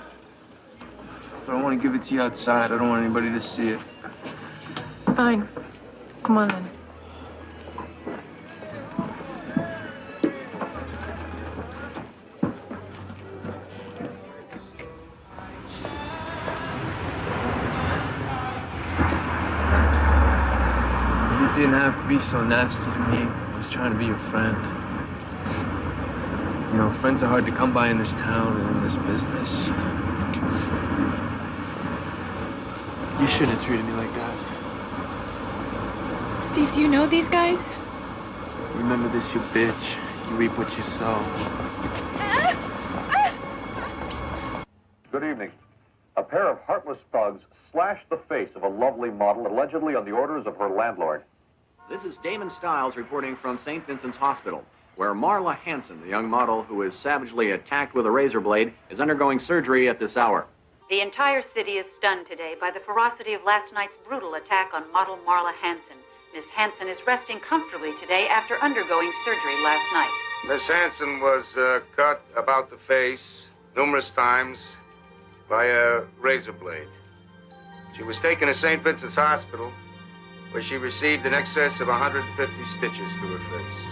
But I want to give it to you outside. I don't want anybody to see it. Fine. Come on then. You didn't have to be so nasty to me. I was trying to be your friend. You know, friends are hard to come by in this town or in this business. You shouldn't have treated me like that. Steve, do you know these guys? Remember this, you bitch. You reap what you sow. Good evening. A pair of heartless thugs slashed the face of a lovely model, allegedly on the orders of her landlord. This is Damon Stiles reporting from St. Vincent's Hospital, where Marla Hanson, the young model who was savagely attacked with a razor blade, is undergoing surgery at this hour. The entire city is stunned today by the ferocity of last night's brutal attack on model Marla Hanson. Miss Hanson is resting comfortably today after undergoing surgery last night. Miss Hanson was cut about the face numerous times by a razor blade. She was taken to St. Vincent's Hospital, where she received in excess of 150 stitches through her face.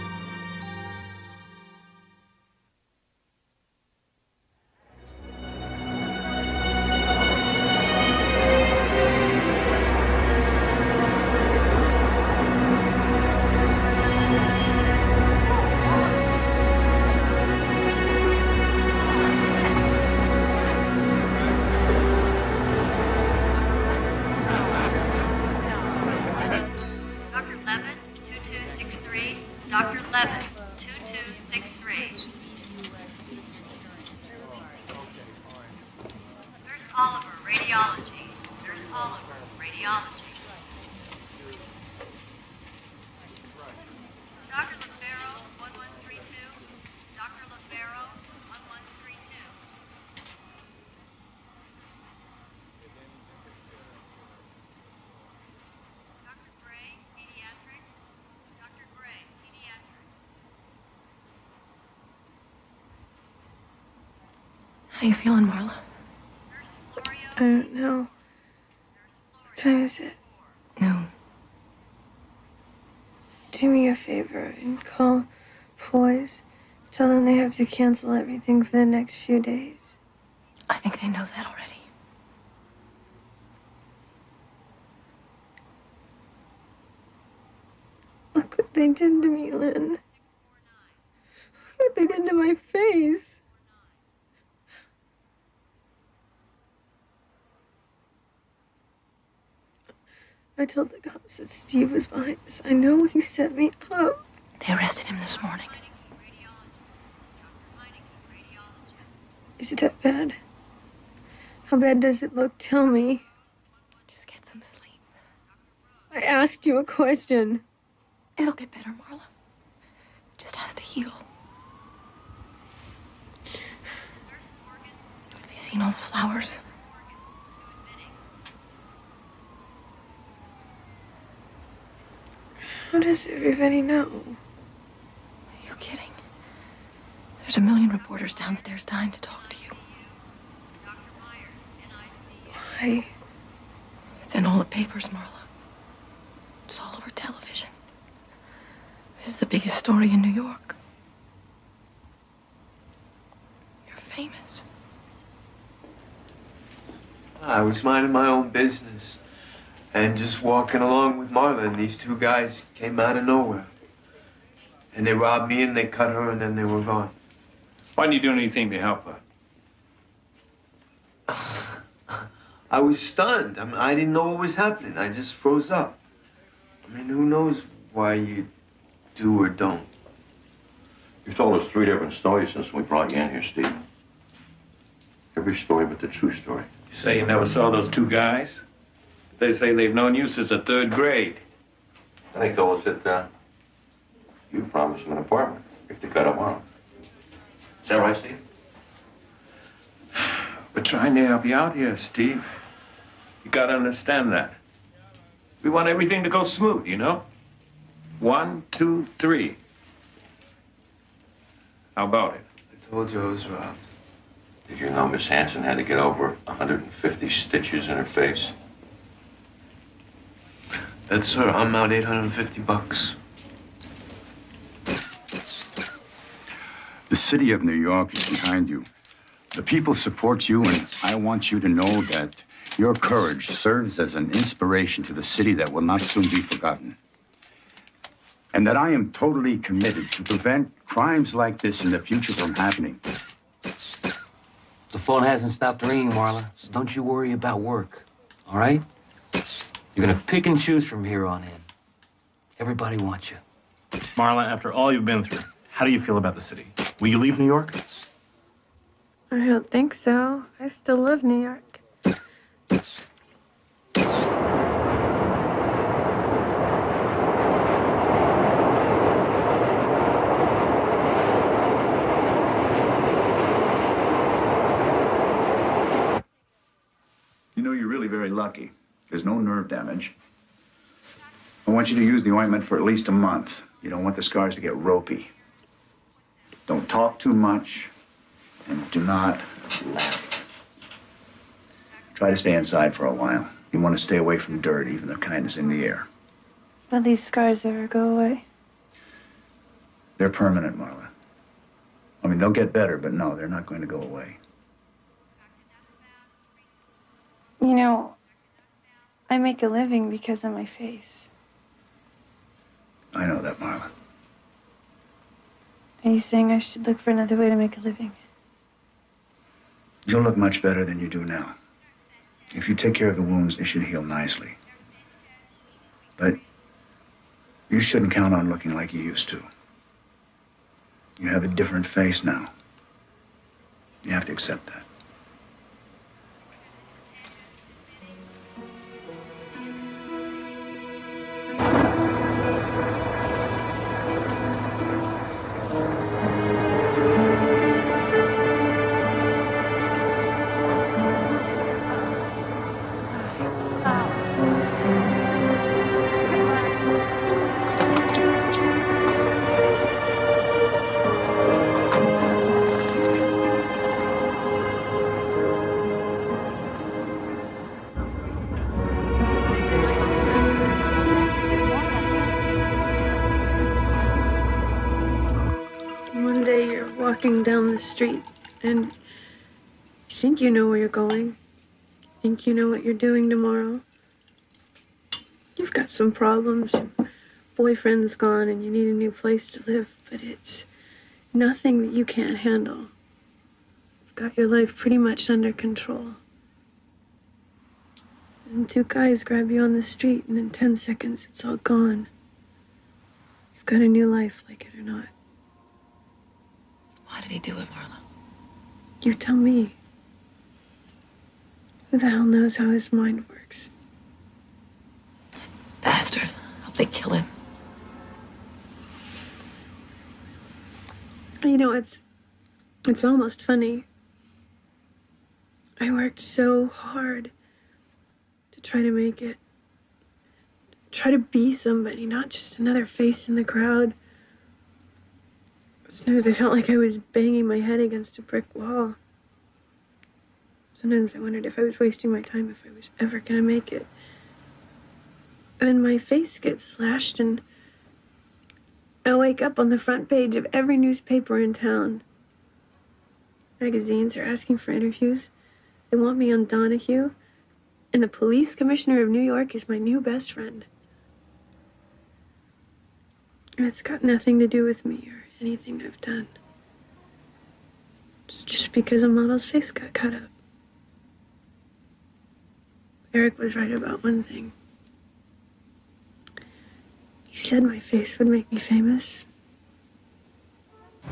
Dr. Levin, 2263. Nurse Oliver, radiology. Nurse Oliver, radiology. Dr. Lefaro, 1132. Dr. Lefaro, 1132. Dr. Gray, pediatric. Dr. Gray, pediatric. How you feeling, Marla? I don't know. What time is it? No. Do me a favor and call Poise. Tell them they have to cancel everything for the next few days. I think they know that already. Look what they did to me, Lynn. Look what they did to my face. I told the cops that Steve was behind this. I know he set me up. They arrested him this morning. Is it that bad? How bad does it look? Tell me. Just get some sleep. I asked you a question. It'll get better, Marla. It just has to heal. Have you seen all the flowers? How does everybody know? Are you kidding? There's a million reporters downstairs dying to talk to you. Why? It's in all the papers, Marla. It's all over television. This is the biggest story in New York. You're famous. I was minding my own business and just walking along with Marla, and these two guys came out of nowhere. And they robbed me and they cut her and then they were gone. Why didn't you do anything to help her? I was stunned. I didn't know what was happening. I just froze up. I mean, who knows why you do or don't. You've told us 3 different stories since we brought you in here, Steve. Every story but the true story. You say you never saw those 2 guys? They say they've known you since the 3rd grade. And they told us that you promised them an apartment if they cut up on them. Is that right, Steve? We're trying to help you out here, Steve. You gotta understand that. We want everything to go smooth, you know? 1, 2, 3. How about it? I told you I was robbed. Did you know Miss Hanson had to get over 150 stitches in her face? That's her. I'm out $850. The city of New York is behind you. The people support you, and I want you to know that your courage serves as an inspiration to the city that will not soon be forgotten. And that I am totally committed to prevent crimes like this in the future from happening. The phone hasn't stopped ringing, Marla, so don't you worry about work, all right? You're gonna pick and choose from here on in. Everybody wants you. Marla, after all you've been through, how do you feel about the city? Will you leave New York? I don't think so. I still love New York. You know, you're really very lucky. There's no nerve damage. I want you to use the ointment for at least a month. You don't want the scars to get ropey. Don't talk too much, and do not laugh. Try to stay inside for a while. You want to stay away from dirt, even the kind that's in the air. Will these scars ever go away? They're permanent, Marla. I mean, they'll get better, but no, they're not going to go away. You know, I make a living because of my face. I know that, Marla. Are you saying I should look for another way to make a living? You'll look much better than you do now. If you take care of the wounds, they should heal nicely. But you shouldn't count on looking like you used to. You have a different face now. You have to accept that. One day you're walking down the street and you think you know where you're going. You think you know what you're doing tomorrow. You've got some problems. You boyfriend's gone and you need a new place to live, but it's nothing that you can't handle. You've got your life pretty much under control. And two guys grab you on the street, and in 10 seconds, it's all gone. You've got a new life, like it or not. Why did he do it, Marla? You tell me. Who the hell knows how his mind works? Bastard. Hope they kill him. You know, it's almost funny. I worked so hard to try to make it. Try to be somebody, not just another face in the crowd. Sometimes I felt like I was banging my head against a brick wall. Sometimes I wondered if I was wasting my time, if I was ever gonna make it. And my face gets slashed, and I wake up on the front page of every newspaper in town. Magazines are asking for interviews. They want me on Donahue. And the police commissioner of New York is my new best friend. And it's got nothing to do with me or anything I've done. It's just because a model's face got cut up. Eric was right about one thing. He said my face would make me famous.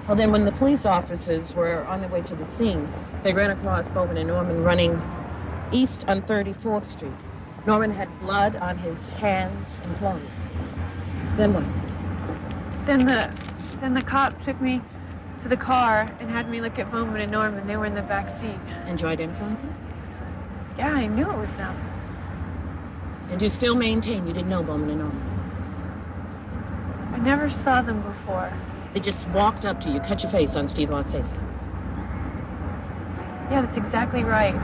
Well, then when the police officers were on their way to the scene, they ran across Bowman and Norman running east on 34th Street. Norman had blood on his hands and clothes. Then what? Then the cop took me to the car and had me look at Bowman and Norman. They were in the back seat. And you identified them? Yeah, I knew it was them. And you still maintain you didn't know Bowman and Norman? I never saw them before. They just walked up to you, cut your face on Steve Ross say-so. Yeah, that's exactly right.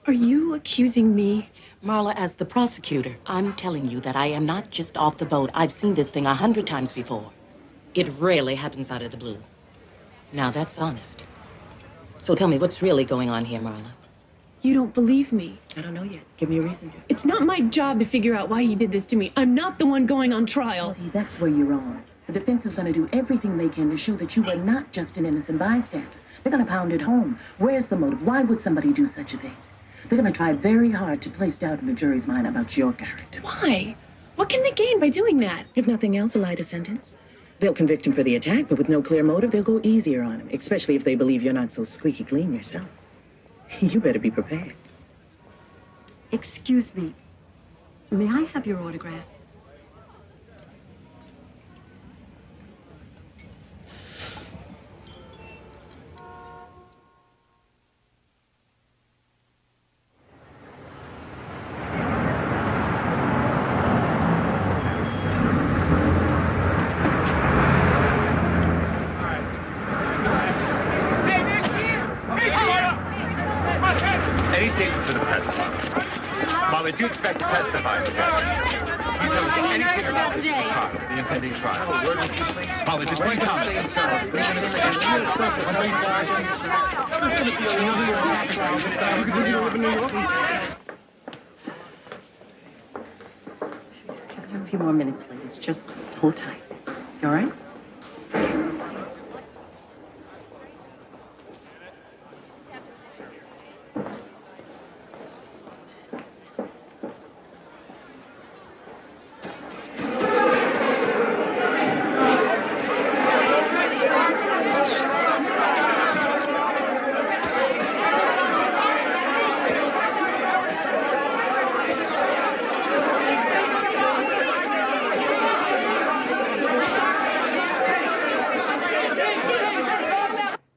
Are you accusing me? Marla, as the prosecutor, I'm telling you that I am not just off the boat. I've seen this thing 100 times before. It rarely happens out of the blue. Now, that's honest. So tell me, what's really going on here, Marla? You don't believe me. I don't know yet. Give me a reason to. It's not my job to figure out why he did this to me. I'm not the one going on trial. See, that's where you're wrong. The defense is going to do everything they can to show that you were not just an innocent bystander. They're going to pound it home. Where's the motive? Why would somebody do such a thing? They're going to try very hard to place doubt in the jury's mind about your character. Why? What can they gain by doing that? If nothing else, a lighter sentence. They'll convict him for the attack, but with no clear motive, they'll go easier on him, especially if they believe you're not so squeaky clean yourself. You better be prepared. Excuse me. May I have your autograph? Any statement for the press, Marla, do you expect to testify? You tell us anything about the trial, the impending trial. Marla, just one comment. Just a few more minutes, ladies. Just hold tight. You all right?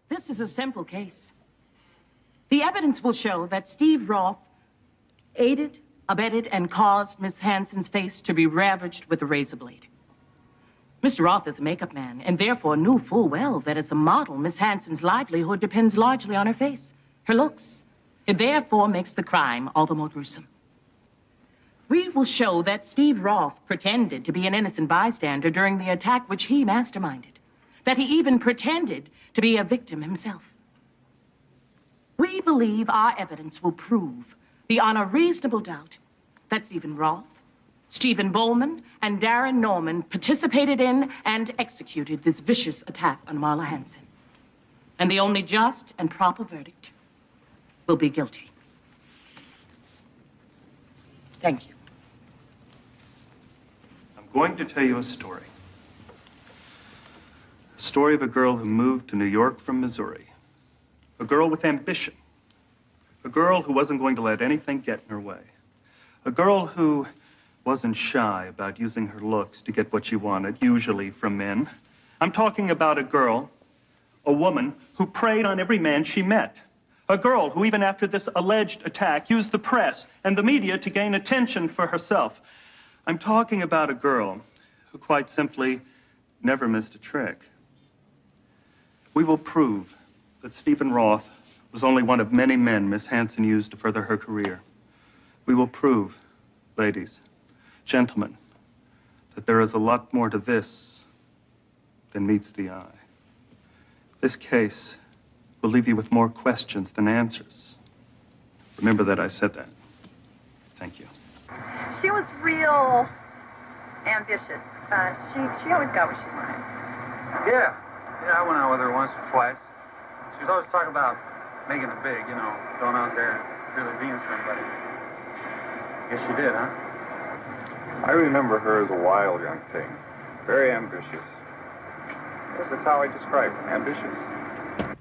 This is a simple case. The evidence will show that Steve Roth aided, abetted, and caused Miss Hanson's face to be ravaged with a razor blade. Mr. Roth is a makeup man, and therefore knew full well that as a model, Miss Hanson's livelihood depends largely on her face, her looks. It therefore makes the crime all the more gruesome. We will show that Steve Roth pretended to be an innocent bystander during the attack which he masterminded, that he even pretended to be a victim himself. We believe our evidence will prove, beyond a reasonable doubt, that Stephen Roth Stephen Bowman and Darren Norman participated in and executed this vicious attack on Marla Hanson. And the only just and proper verdict will be guilty. Thank you. I'm going to tell you a story. A story of a girl who moved to New York from Missouri. A girl with ambition. A girl who wasn't going to let anything get in her way. A girl who wasn't shy about using her looks to get what she wanted, usually from men. I'm talking about a girl, a woman, who preyed on every man she met. A girl who, even after this alleged attack, used the press and the media to gain attention for herself. I'm talking about a girl who quite simply never missed a trick. We will prove that Stephen Roth was only one of many men Miss Hanson used to further her career. We will prove, ladies, gentlemen, that there is a lot more to this than meets the eye. This case will leave you with more questions than answers. Remember that I said that. Thank you. She was real ambitious. She always got what she wanted. Yeah, I went out with her once or twice. She was always talking about making it big, going out there and really being somebody. Guess she did, huh? I remember her as a wild young thing, very ambitious. Yes, that's how I describe her, ambitious.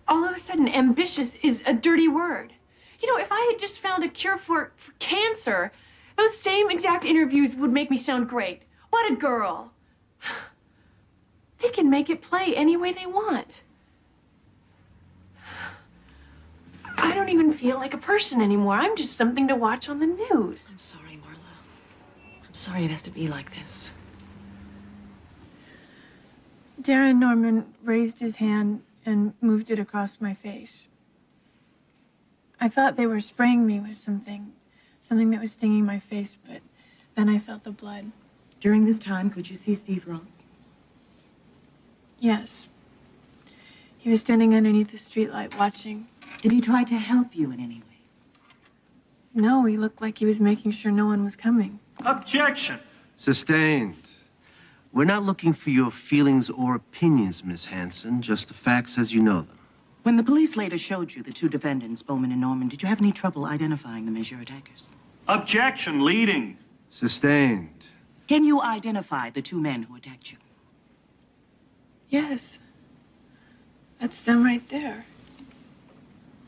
All of a sudden, ambitious is a dirty word. If I had just found a cure for cancer, those same exact interviews would make me sound great. What a girl. They can make it play any way they want. I don't even feel like a person anymore. I'm just something to watch on the news. I'm sorry, Marla. I'm sorry it has to be like this. Darren Norman raised his hand and moved it across my face. I thought they were spraying me with something that was stinging my face, but then I felt the blood. During this time, could you see Steve Roth? Yes. He was standing underneath the streetlight watching. Did he try to help you in any way? No, he looked like he was making sure no one was coming. Objection! Sustained. We're not looking for your feelings or opinions, Miss Hanson, just the facts as you know them. When the police later showed you the two defendants, Bowman and Norman, did you have any trouble identifying them as your attackers? Objection, leading. Sustained. Can you identify the two men who attacked you? Yes. That's them right there.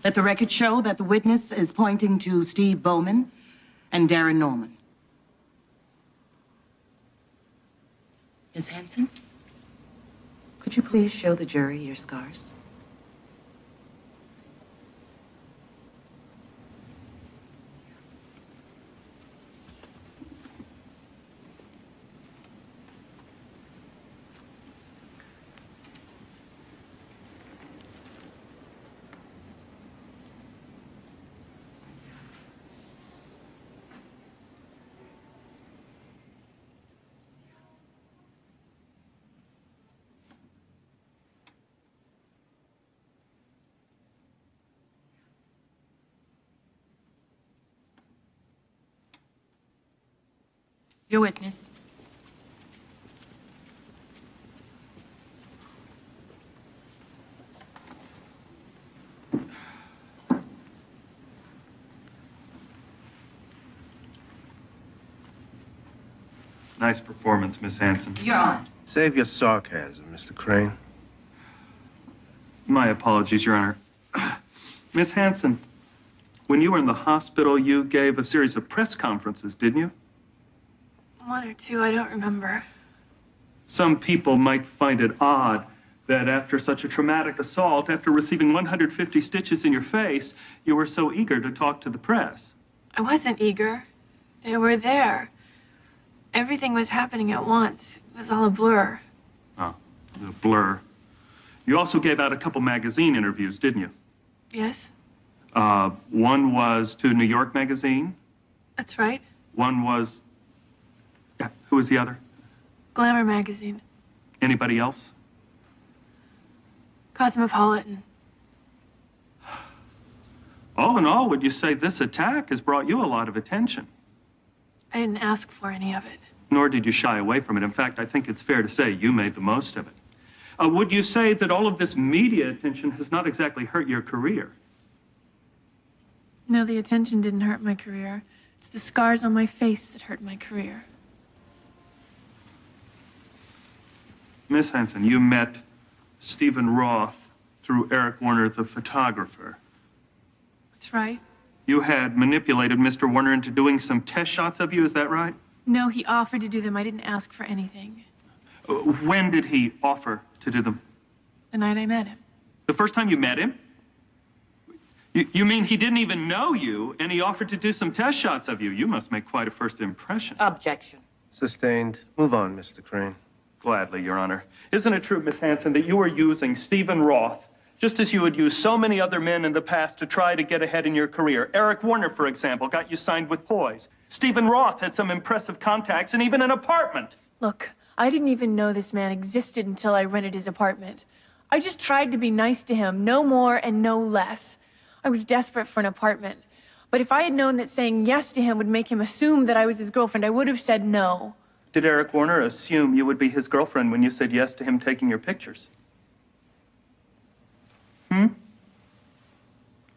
Let the record show that the witness is pointing to Steve Bowman and Darren Norman. Miss Hanson, could you please show the jury your scars? Your witness. Nice performance, Miss Hanson. You're on. Save your sarcasm, Mr. Crane. My apologies, Your Honor. Miss Hanson, when you were in the hospital, you gave a series of press conferences, didn't you? One or two, I don't remember. Some people might find it odd that after such a traumatic assault, after receiving 150 stitches in your face, you were so eager to talk to the press. I wasn't eager. They were there. Everything was happening at once. It was all a blur. Oh, a blur. You also gave out a couple magazine interviews, didn't you? Yes, One was to New York Magazine. that's right. One was... Yeah, who was the other? Glamour magazine. Anybody else? Cosmopolitan. All in all, would you say this attack has brought you a lot of attention? I didn't ask for any of it. Nor did you shy away from it. In fact, I think it's fair to say you made the most of it. Would you say that all of this media attention has not exactly hurt your career? No, the attention didn't hurt my career. It's the scars on my face that hurt my career. Miss Hanson, you met Stephen Roth through Eric Warner, the photographer. That's right. You had manipulated Mr. Warner into doing some test shots of you, is that right? No, he offered to do them. I didn't ask for anything. When did he offer to do them? The night I met him. The first time you met him? You mean he didn't even know you, and he offered to do some test shots of you? You must make quite a first impression. Objection. Sustained. Move on, Mr. Crane. Gladly, Your Honor. Isn't it true, Miss Hanson, that you were using Stephen Roth just as you had used so many other men in the past to try to get ahead in your career? Eric Warner, for example, got you signed with Poise. Stephen Roth had some impressive contacts and even an apartment. Look, I didn't even know this man existed until I rented his apartment. I just tried to be nice to him, no more and no less. I was desperate for an apartment. But if I had known that saying yes to him would make him assume that I was his girlfriend, I would have said no. Did Eric Warner assume you would be his girlfriend when you said yes to him taking your pictures?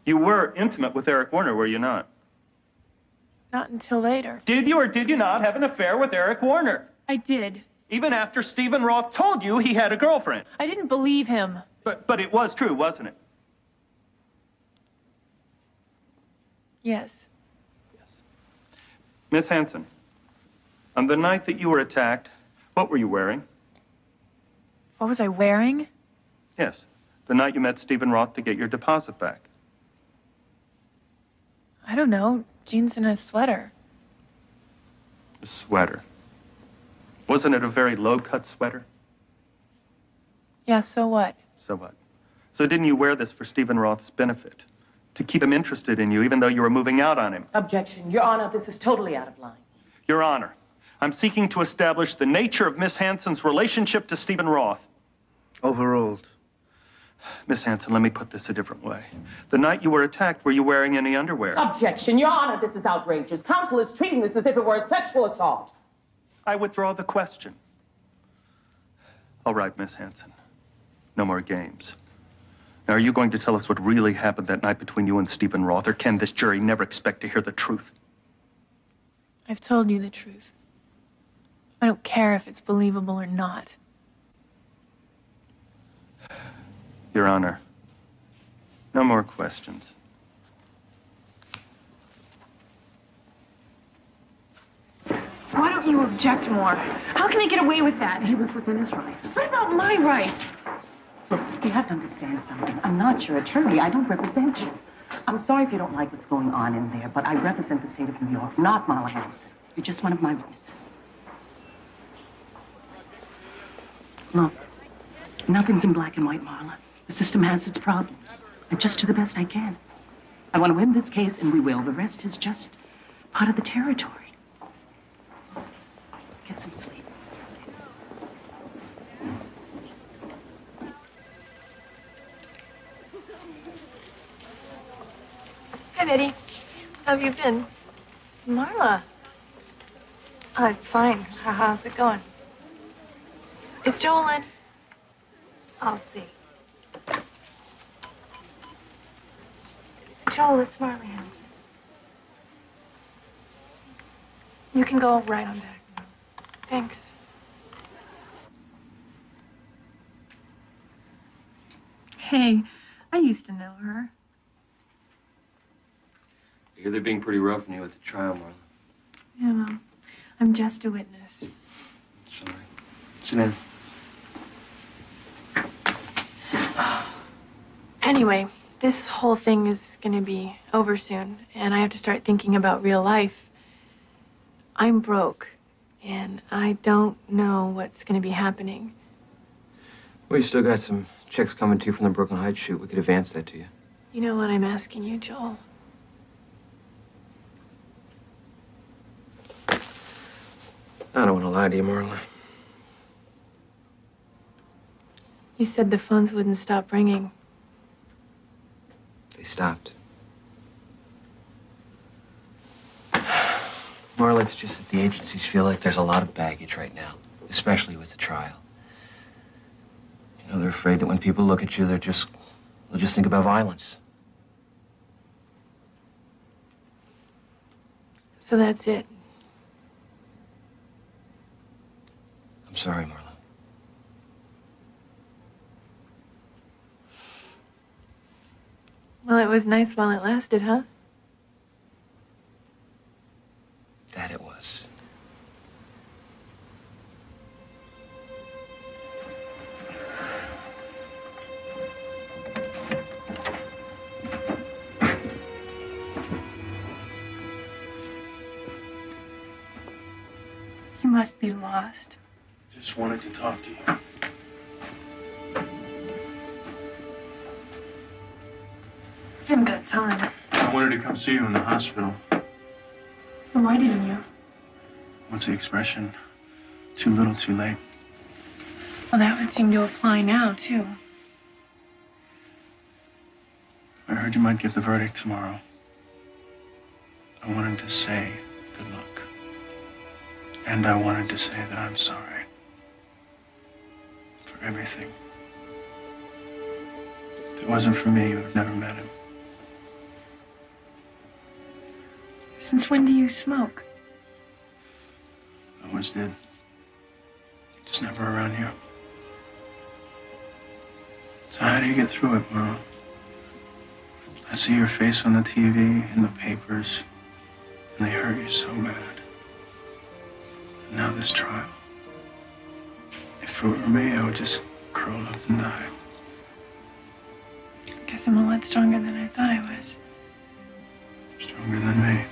You were intimate with Eric Warner, were you not? Not until later. Did you or did you not have an affair with Eric Warner? I did. Even after Stephen Roth told you he had a girlfriend? I didn't believe him. But it was true, wasn't it? Yes. Miss Hanson, on the night that you were attacked, what were you wearing? What was I wearing? Yes, the night you met Stephen Roth to get your deposit back. I don't know. Jeans and a sweater. A sweater. Wasn't it a very low-cut sweater? Yeah, so what? So what? So didn't you wear this for Stephen Roth's benefit? To keep him interested in you, even though you were moving out on him? Objection. Your Honor, this is totally out of line. Your Honor, I'm seeking to establish the nature of Miss Hanson's relationship to Stephen Roth. Overruled. Miss Hanson, let me put this a different way. The night you were attacked, were you wearing any underwear? Objection. Your Honor, this is outrageous. Counsel is treating this as if it were a sexual assault. I withdraw the question. All right, Miss Hanson. No more games. Now, are you going to tell us what really happened that night between you and Stephen Roth, or can this jury never expect to hear the truth? I've told you the truth. I don't care if it's believable or not. Your Honor, no more questions. Why don't you object more? How can he get away with that? He was within his rights. What about my rights? Look, you have to understand something. I'm not your attorney. I don't represent you. I'm sorry if you don't like what's going on in there, but I represent the state of New York, not Marla Hanson. You're just one of my witnesses. Look, nothing's in black and white, Marla. The system has its problems. I just do the best I can. I want to win this case, and we will. The rest is just part of the territory. Get some sleep. Hi, Betty. How have you been? Marla. Fine. How's it going? Is Joel in? I'll see. Joel, it's Marla Hanson. You can go right on back now. Thanks. Hey, I used to know her. I hear they're being pretty rough on you at the trial, Marla. Yeah, well, I'm just a witness. Sorry. Sit down. Anyway, this whole thing is gonna be over soon, and I have to start thinking about real life. I'm broke, and I don't know what's gonna be happening. Well, you still got some checks coming to you from the Brooklyn Heights shoot. We could advance that to you. You know what I'm asking you, Joel? I don't want to lie to you, Marla. You said the phones wouldn't stop ringing. They stopped. Marla, it's just that the agencies feel like there's a lot of baggage right now, especially with the trial. You know, they're afraid that when people look at you, they'll just think about violence. So that's it. I'm sorry, Marla. Well, it was nice while it lasted, huh? That it was. You must be lost. Just wanted to talk to you. I haven't got time. I wanted to come see you in the hospital. Well, why didn't you? What's the expression? Too little, too late. Well, that would seem to apply now, too. I heard you might give the verdict tomorrow. I wanted to say good luck. And I wanted to say that I'm sorry for everything. If it wasn't for me, you would have never met him. Since when do you smoke? I always did. Just never around you. So how do you get through it, Marla? I see your face on the TV, in the papers, and they hurt you so bad. And now this trial. If it were me, I would just curl up and die. I guess I'm a lot stronger than I thought I was. Stronger than me.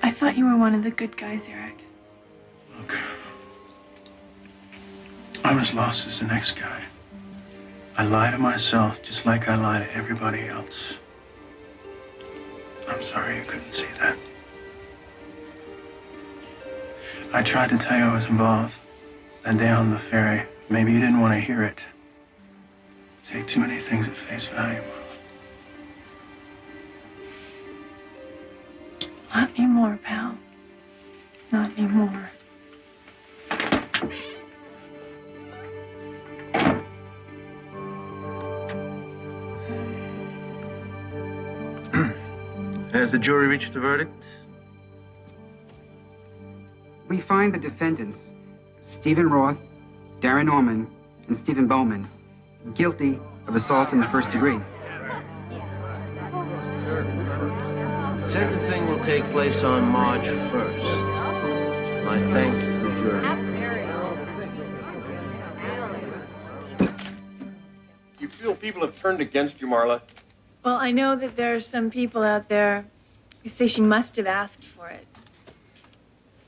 I thought you were one of the good guys, Eric. Look, I'm as lost as the next guy. I lie to myself just like I lie to everybody else. I'm sorry you couldn't see that. I tried to tell you I was involved that day on the ferry. Maybe you didn't want to hear it. Take too many things at face value, Marla. Not anymore, pal. Not anymore. Has the jury reached a verdict? We find the defendants, Stephen Roth, Darren Norman, and Stephen Bowman, guilty of assault in the first degree. Sentencing will take place on March 1st. My thanks to the jury. You feel people have turned against you, Marla? Well, I know that there are some people out there who say she must have asked for it.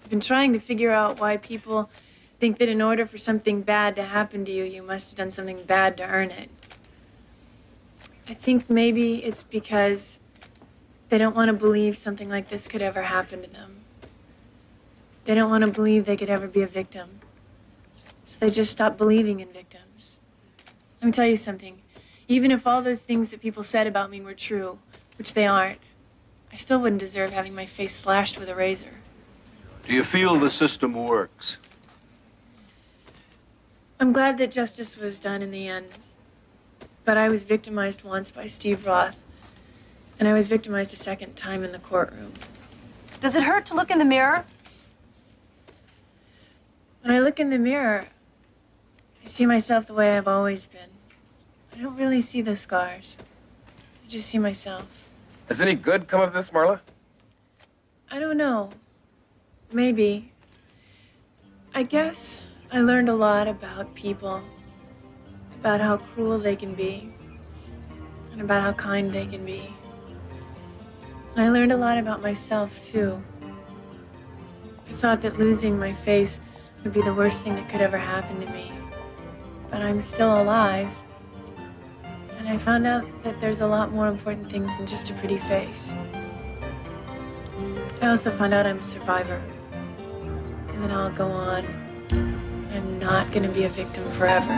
I've been trying to figure out why people think that in order for something bad to happen to you, you must have done something bad to earn it. I think maybe it's because they don't want to believe something like this could ever happen to them. They don't want to believe they could ever be a victim. So they just stop believing in victims. Let me tell you something. Even if all those things that people said about me were true, which they aren't, I still wouldn't deserve having my face slashed with a razor. Do you feel the system works? I'm glad that justice was done in the end. But I was victimized once by Steve Roth, and I was victimized a second time in the courtroom. Does it hurt to look in the mirror? When I look in the mirror, I see myself the way I've always been. I don't really see the scars. I just see myself. Has any good come of this, Marla? I don't know. Maybe. I guess I learned a lot about people, about how cruel they can be, and about how kind they can be. And I learned a lot about myself, too. I thought that losing my face would be the worst thing that could ever happen to me. But I'm still alive. And I found out that there's a lot more important things than just a pretty face. I also found out I'm a survivor. And that I'll go on. I'm not going to be a victim forever.